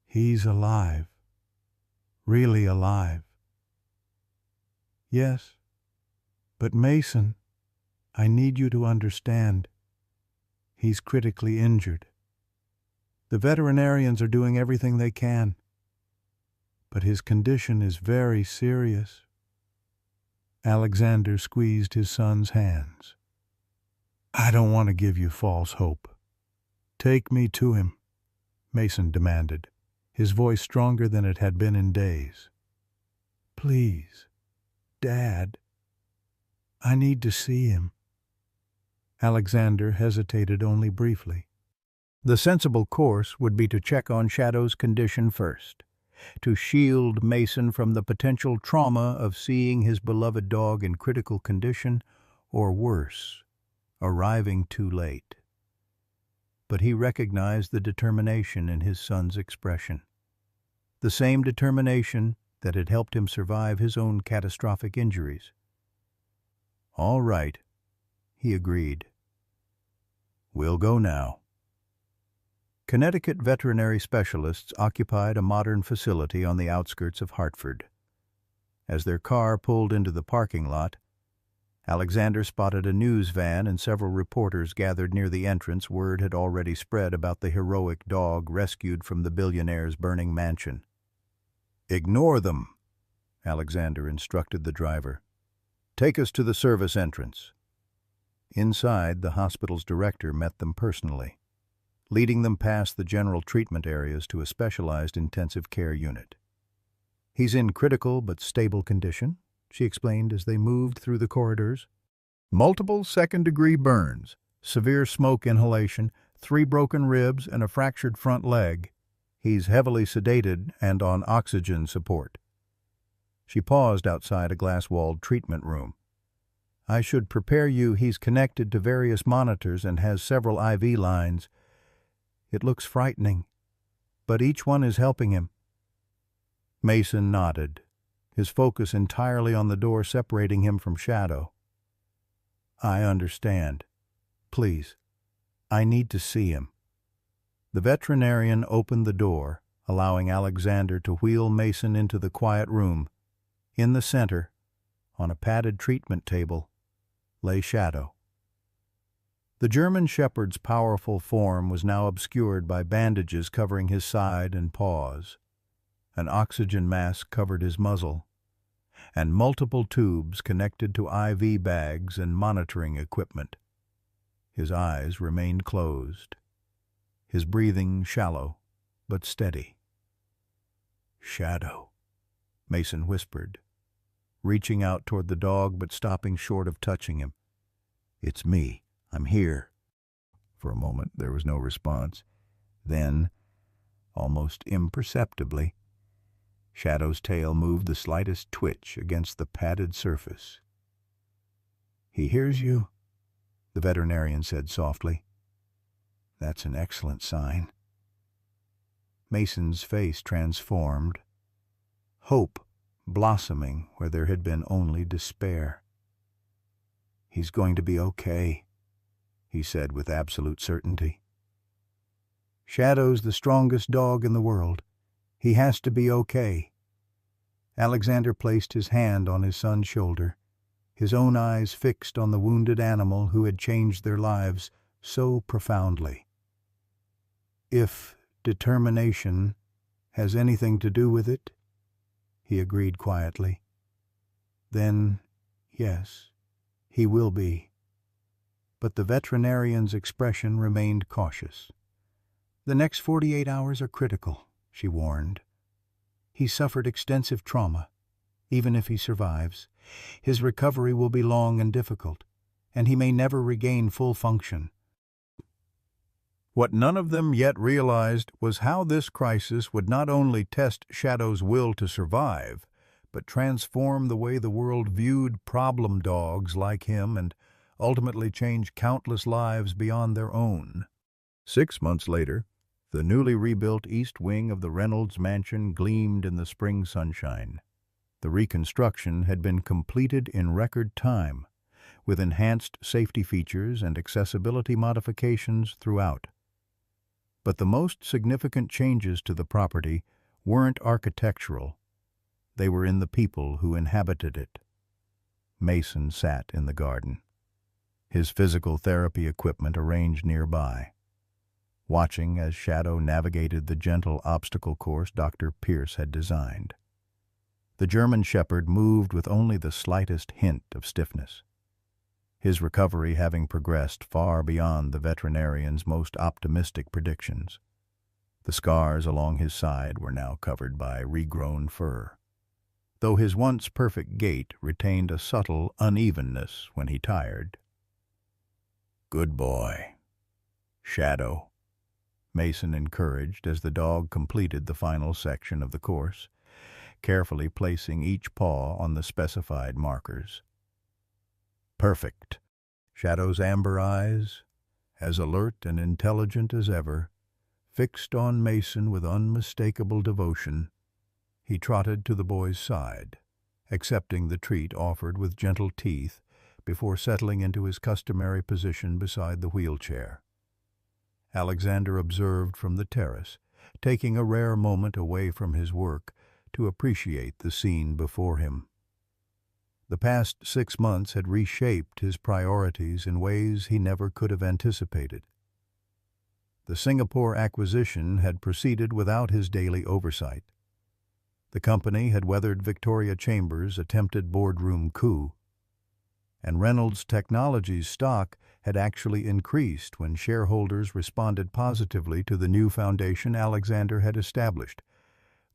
"He's alive, really alive." "Yes, but Mason, I need you to understand. He's critically injured. The veterinarians are doing everything they can, but his condition is very serious." Alexander squeezed his son's hands. "I don't want to give you false hope. Take me to him," Mason demanded, his voice stronger than it had been in days. "Please, Dad, I need to see him." Alexander hesitated only briefly. The sensible course would be to check on Shadow's condition first, to shield Mason from the potential trauma of seeing his beloved dog in critical condition, or worse, arriving too late. But he recognized the determination in his son's expression, the same determination that had helped him survive his own catastrophic injuries. "All right," he agreed. "We'll go now." Connecticut veterinary specialists occupied a modern facility on the outskirts of Hartford. As their car pulled into the parking lot, Alexander spotted a news van and several reporters gathered near the entrance. Word had already spread about the heroic dog rescued from the billionaire's burning mansion. "Ignore them," Alexander instructed the driver. "Take us to the service entrance." Inside, the hospital's director met them personally, leading them past the general treatment areas to a specialized intensive care unit. "He's in critical but stable condition," she explained as they moved through the corridors. "Multiple second-degree burns, severe smoke inhalation, 3 broken ribs, and a fractured front leg. He's heavily sedated and on oxygen support." She paused outside a glass-walled treatment room. "I should prepare you, he's connected to various monitors and has several IV lines. It looks frightening, but each one is helping him." Mason nodded, his focus entirely on the door separating him from Shadow. "I understand. Please, I need to see him." The veterinarian opened the door, allowing Alexander to wheel Mason into the quiet room. In the center, on a padded treatment table, lay Shadow. The German shepherd's powerful form was now obscured by bandages covering his side and paws. An oxygen mask covered his muzzle, and multiple tubes connected to IV bags and monitoring equipment. His eyes remained closed, his breathing shallow but steady. "Shadow," Mason whispered, reaching out toward the dog but stopping short of touching him. "It's me. I'm here." For a moment there was no response. Then, almost imperceptibly, Shadow's tail moved the slightest twitch against the padded surface. "He hears you," the veterinarian said softly. "That's an excellent sign." Mason's face transformed, hope blossoming where there had been only despair. "He's going to be okay," he said with absolute certainty. "Shadow's the strongest dog in the world. He has to be okay." Alexander placed his hand on his son's shoulder, his own eyes fixed on the wounded animal who had changed their lives so profoundly. "If determination has anything to do with it," he agreed quietly, "then yes, he will be." But the veterinarian's expression remained cautious. "The next 48 hours are critical," she warned. "He suffered extensive trauma. Even if he survives, his recovery will be long and difficult, and he may never regain full function." What none of them yet realized was how this crisis would not only test Shadow's will to survive, but transform the way the world viewed problem dogs like him and ultimately change countless lives beyond their own. 6 months later, the newly rebuilt east wing of the Reynolds mansion gleamed in the spring sunshine. The reconstruction had been completed in record time, with enhanced safety features and accessibility modifications throughout. But the most significant changes to the property weren't architectural. They were in the people who inhabited it. Mason sat in the garden, his physical therapy equipment arranged nearby, watching as Shadow navigated the gentle obstacle course Dr. Pierce had designed. The German shepherd moved with only the slightest hint of stiffness, his recovery having progressed far beyond the veterinarian's most optimistic predictions. The scars along his side were now covered by regrown fur, though his once perfect gait retained a subtle unevenness when he tired. "Good boy, Shadow," Mason encouraged as the dog completed the final section of the course, carefully placing each paw on the specified markers. "Perfect." Shadow's amber eyes, as alert and intelligent as ever, fixed on Mason with unmistakable devotion. He trotted to the boy's side, accepting the treat offered with gentle teeth before settling into his customary position beside the wheelchair. Alexander observed from the terrace, taking a rare moment away from his work to appreciate the scene before him. The past 6 months had reshaped his priorities in ways he never could have anticipated. The Singapore acquisition had proceeded without his daily oversight. The company had weathered Victoria Chambers' attempted boardroom coup, and Reynolds Technologies' stock had actually increased when shareholders responded positively to the new foundation Alexander had established.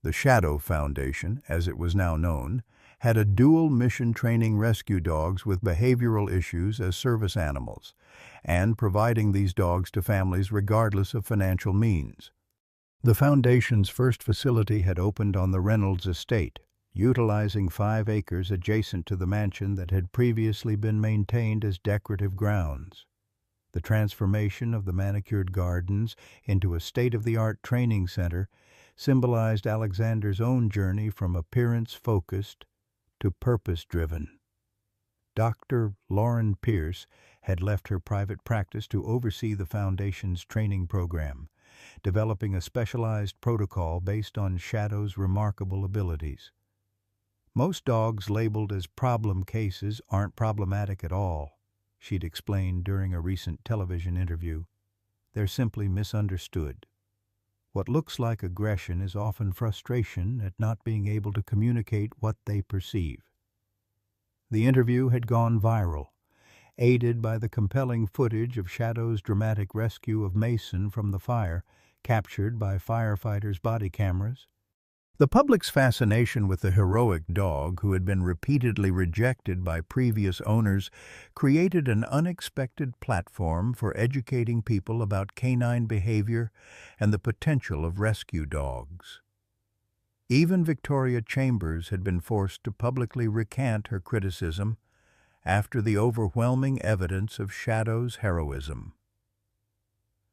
The Shadow Foundation, as it was now known, had a dual mission training rescue dogs with behavioral issues as service animals, and providing these dogs to families regardless of financial means. The Foundation's first facility had opened on the Reynolds estate, utilizing 5 acres adjacent to the mansion that had previously been maintained as decorative grounds. The transformation of the manicured gardens into a state-of-the-art training center symbolized Alexander's own journey from appearance-focused to purpose-driven. Dr. Lauren Pierce had left her private practice to oversee the Foundation's training program, developing a specialized protocol based on Shadow's remarkable abilities. Most dogs labeled as problem cases aren't problematic at all, she'd explained during a recent television interview. They're simply misunderstood. What looks like aggression is often frustration at not being able to communicate what they perceive. The interview had gone viral, aided by the compelling footage of Shadow's dramatic rescue of Mason from the fire, captured by firefighters' body cameras. The public's fascination with the heroic dog, who had been repeatedly rejected by previous owners, created an unexpected platform for educating people about canine behavior and the potential of rescue dogs. Even Victoria Chambers had been forced to publicly recant her criticism after the overwhelming evidence of Shadow's heroism.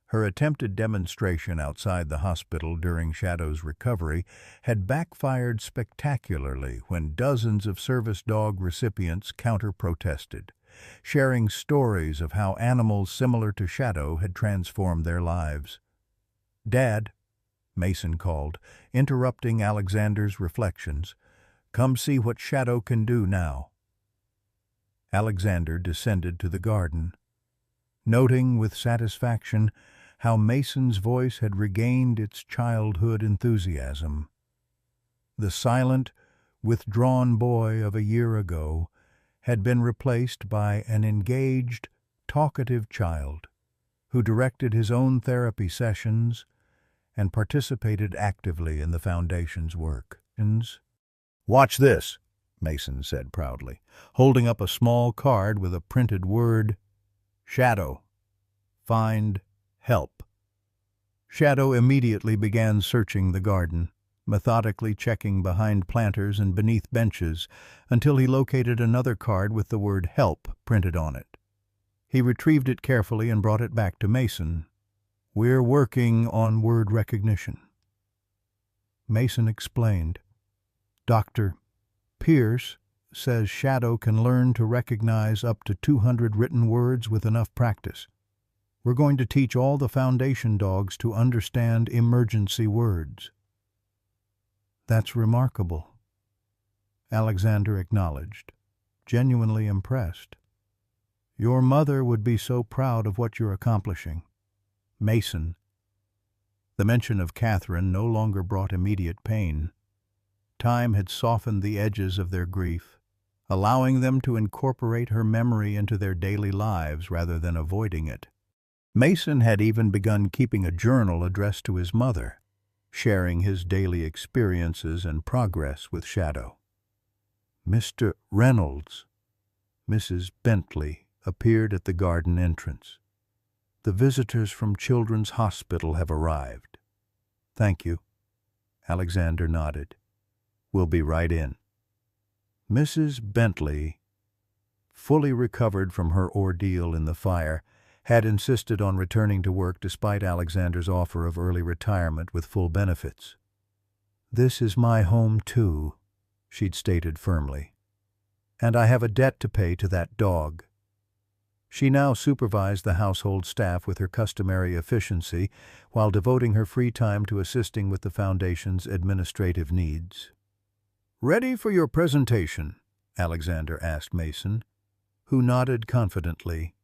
Her attempted demonstration outside the hospital during Shadow's recovery had backfired spectacularly when dozens of service dog recipients counter-protested, sharing stories of how animals similar to Shadow had transformed their lives. "Dad," Mason called, interrupting Alexander's reflections, "come see what Shadow can do now." Alexander descended to the garden, noting with satisfaction how Mason's voice had regained its childhood enthusiasm. The silent, withdrawn boy of a year ago had been replaced by an engaged, talkative child who directed his own therapy sessions and participated actively in the Foundation's work. "Watch this," Mason said proudly, holding up a small card with a printed word, "Shadow. Find help." Shadow immediately began searching the garden, methodically checking behind planters and beneath benches until he located another card with the word "help" printed on it. He retrieved it carefully and brought it back to Mason. "We're working on word recognition." Mason explained. "Dr. Pierce says Shadow can learn to recognize up to 200 written words with enough practice. We're going to teach all the Foundation dogs to understand emergency words." "That's remarkable," Alexander acknowledged, genuinely impressed. "Your mother would be so proud of what you're accomplishing." Mason. The mention of Catherine no longer brought immediate pain. Time had softened the edges of their grief, allowing them to incorporate her memory into their daily lives rather than avoiding it. Mason had even begun keeping a journal addressed to his mother, sharing his daily experiences and progress with Shadow. Mr. Reynolds, Mrs. Bentley, appeared at the garden entrance. "The visitors from Children's Hospital have arrived." "Thank you." Alexander nodded. "We'll be right in." Mrs. Bentley, fully recovered from her ordeal in the fire, had insisted on returning to work despite Alexander's offer of early retirement with full benefits. "This is my home, too," she'd stated firmly. "And I have a debt to pay to that dog." She now supervised the household staff with her customary efficiency while devoting her free time to assisting with the Foundation's administrative needs. "Ready for your presentation?" Alexander asked Mason, who nodded confidently.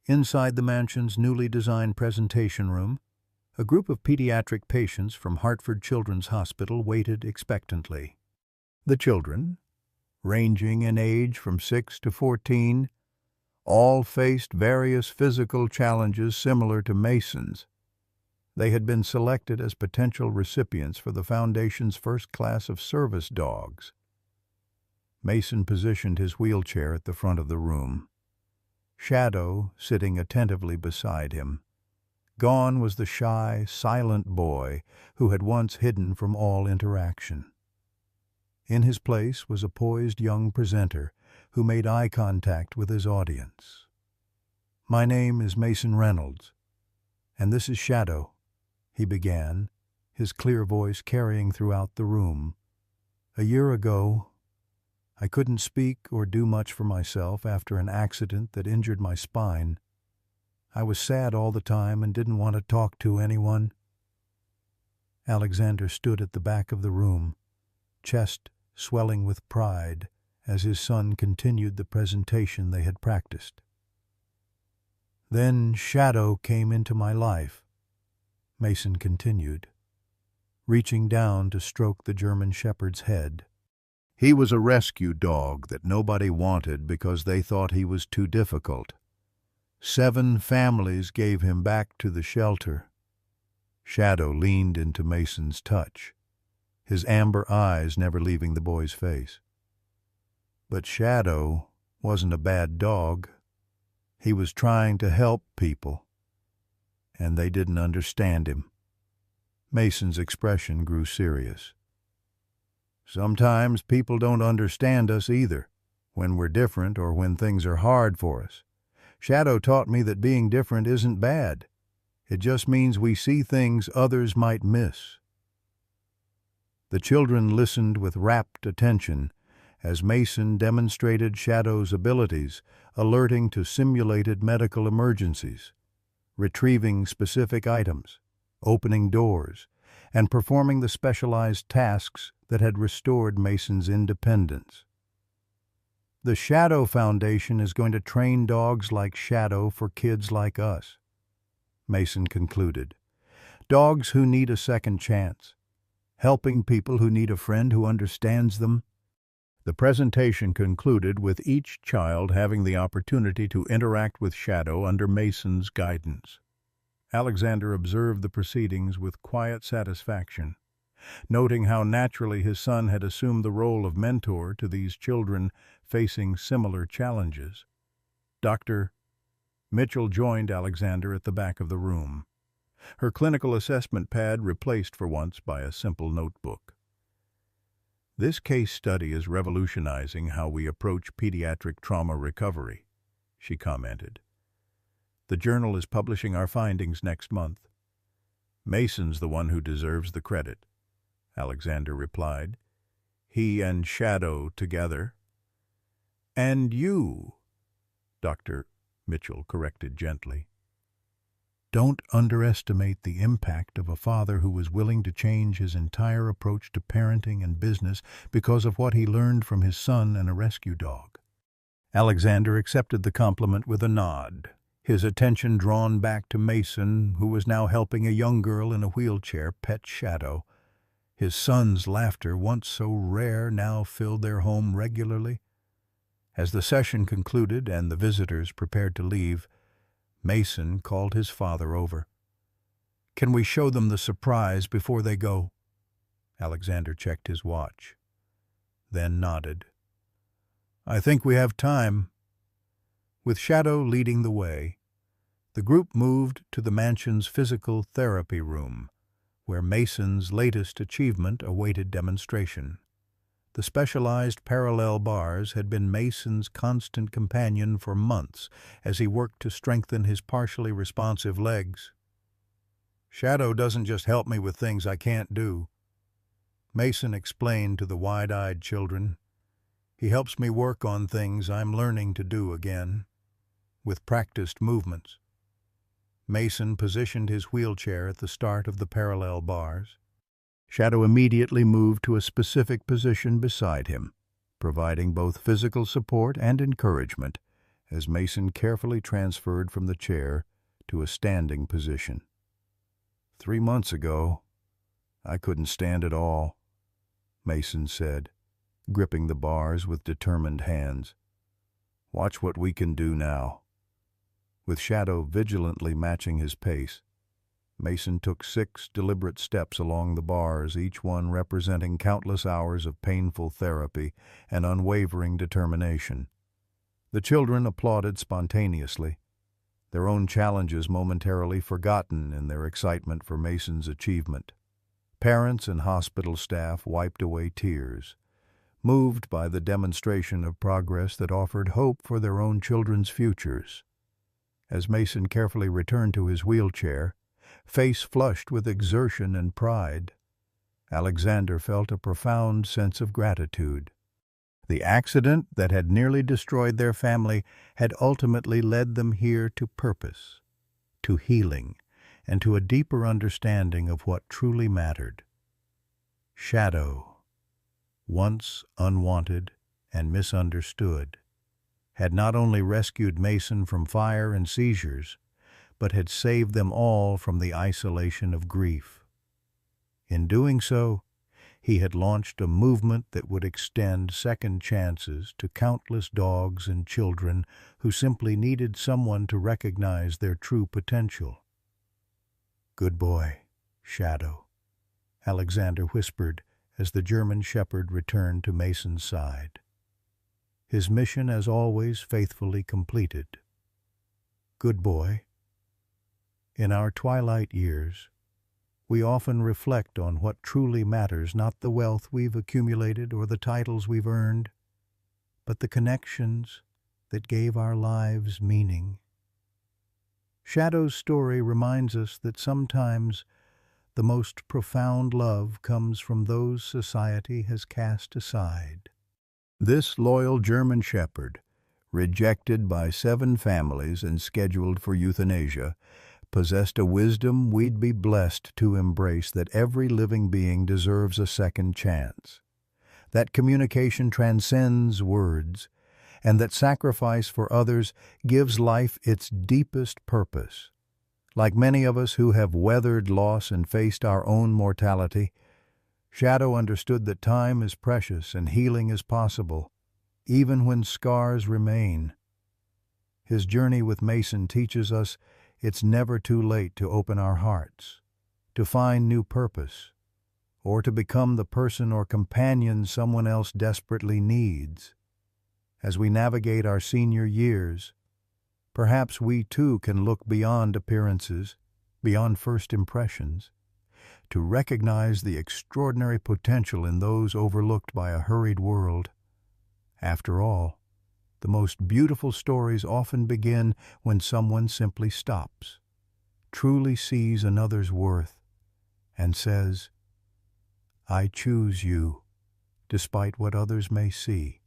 Inside the mansion's newly designed presentation room, a group of pediatric patients from Hartford Children's Hospital waited expectantly. The children, ranging in age from 6 to 14, all faced various physical challenges similar to Mason's. They had been selected as potential recipients for the Foundation's first class of service dogs. Mason positioned his wheelchair at the front of the room, Shadow sitting attentively beside him. Gone was the shy, silent boy who had once hidden from all interaction. In his place was a poised young presenter who made eye contact with his audience. "My name is Mason Reynolds, and this is Shadow," he began, his clear voice carrying throughout the room. "A year ago, I couldn't speak or do much for myself after an accident that injured my spine. I was sad all the time and didn't want to talk to anyone." Alexander stood at the back of the room, chest swelling with pride as his son continued the presentation they had practiced. "Then Shadow came into my life," Mason continued, reaching down to stroke the German Shepherd's head. "He was a rescue dog that nobody wanted because they thought he was too difficult. 7 families gave him back to the shelter." Shadow leaned into Mason's touch, his amber eyes never leaving the boy's face. "But Shadow wasn't a bad dog. He was trying to help people, and they didn't understand him." Mason's expression grew serious. "Sometimes people don't understand us either, when we're different or when things are hard for us. Shadow taught me that being different isn't bad. It just means we see things others might miss." The children listened with rapt attention as Mason demonstrated Shadow's abilities, alerting to simulated medical emergencies, retrieving specific items, opening doors, and performing the specialized tasks that had restored Mason's independence. "The Shadow Foundation is going to train dogs like Shadow for kids like us," Mason concluded. "Dogs who need a second chance, helping people who need a friend who understands them." The presentation concluded with each child having the opportunity to interact with Shadow under Mason's guidance. Alexander observed the proceedings with quiet satisfaction, noting how naturally his son had assumed the role of mentor to these children facing similar challenges. Dr. Mitchell joined Alexander at the back of the room, her clinical assessment pad replaced for once by a simple notebook. "This case study is revolutionizing how we approach pediatric trauma recovery," she commented. "The journal is publishing our findings next month." "Mason's the one who deserves the credit," Alexander replied. "He and Shadow together." "And you," Dr. Mitchell corrected gently. "Don't underestimate the impact of a father who was willing to change his entire approach to parenting and business because of what he learned from his son and a rescue dog." Alexander accepted the compliment with a nod, his attention drawn back to Mason, who was now helping a young girl in a wheelchair pet Shadow. His son's laughter, once so rare, now filled their home regularly. As the session concluded and the visitors prepared to leave, Mason called his father over. "Can we show them the surprise before they go?" Alexander checked his watch, then nodded. "I think we have time." With Shadow leading the way, the group moved to the mansion's physical therapy room, where Mason's latest achievement awaited demonstration. The specialized parallel bars had been Mason's constant companion for months as he worked to strengthen his partially responsive legs. "Shadow doesn't just help me with things I can't do," Mason explained to the wide-eyed children. "He helps me work on things I'm learning to do again, with practiced movements." Mason positioned his wheelchair at the start of the parallel bars. Shadow immediately moved to a specific position beside him, providing both physical support and encouragement as Mason carefully transferred from the chair to a standing position. "3 months ago, I couldn't stand at all," Mason said, gripping the bars with determined hands. "Watch what we can do now." With Shadow vigilantly matching his pace, Mason took 6 deliberate steps along the bars, each one representing countless hours of painful therapy and unwavering determination. The children applauded spontaneously, their own challenges momentarily forgotten in their excitement for Mason's achievement. Parents and hospital staff wiped away tears, moved by the demonstration of progress that offered hope for their own children's futures. As Mason carefully returned to his wheelchair, face flushed with exertion and pride. Alexander felt a profound sense of gratitude. The accident that had nearly destroyed their family had ultimately led them here to purpose, to healing, and to a deeper understanding of what truly mattered. Shadow, once unwanted and misunderstood, had not only rescued Mason from fire and seizures, but had saved them all from the isolation of grief. In doing so, he had launched a movement that would extend second chances to countless dogs and children who simply needed someone to recognize their true potential. "Good boy, Shadow," Alexander whispered as the German shepherd returned to Mason's side. His mission, as always, faithfully completed. Good boy. In our twilight years, we often reflect on what truly matters, not the wealth we've accumulated or the titles we've earned, but the connections that gave our lives meaning. Shadow's story reminds us that sometimes the most profound love comes from those society has cast aside. This loyal German shepherd, rejected by 7 families and scheduled for euthanasia, possessed a wisdom we'd be blessed to embrace, that every living being deserves a second chance, that communication transcends words, and that sacrifice for others gives life its deepest purpose. Like many of us who have weathered loss and faced our own mortality, Shadow understood that time is precious and healing is possible, even when scars remain. His journey with Mason teaches us it's never too late to open our hearts, to find new purpose, or to become the person or companion someone else desperately needs. As we navigate our senior years, perhaps we too can look beyond appearances, beyond first impressions, to recognize the extraordinary potential in those overlooked by a hurried world. After all, the most beautiful stories often begin when someone simply stops, truly sees another's worth, and says, "I choose you, despite what others may see."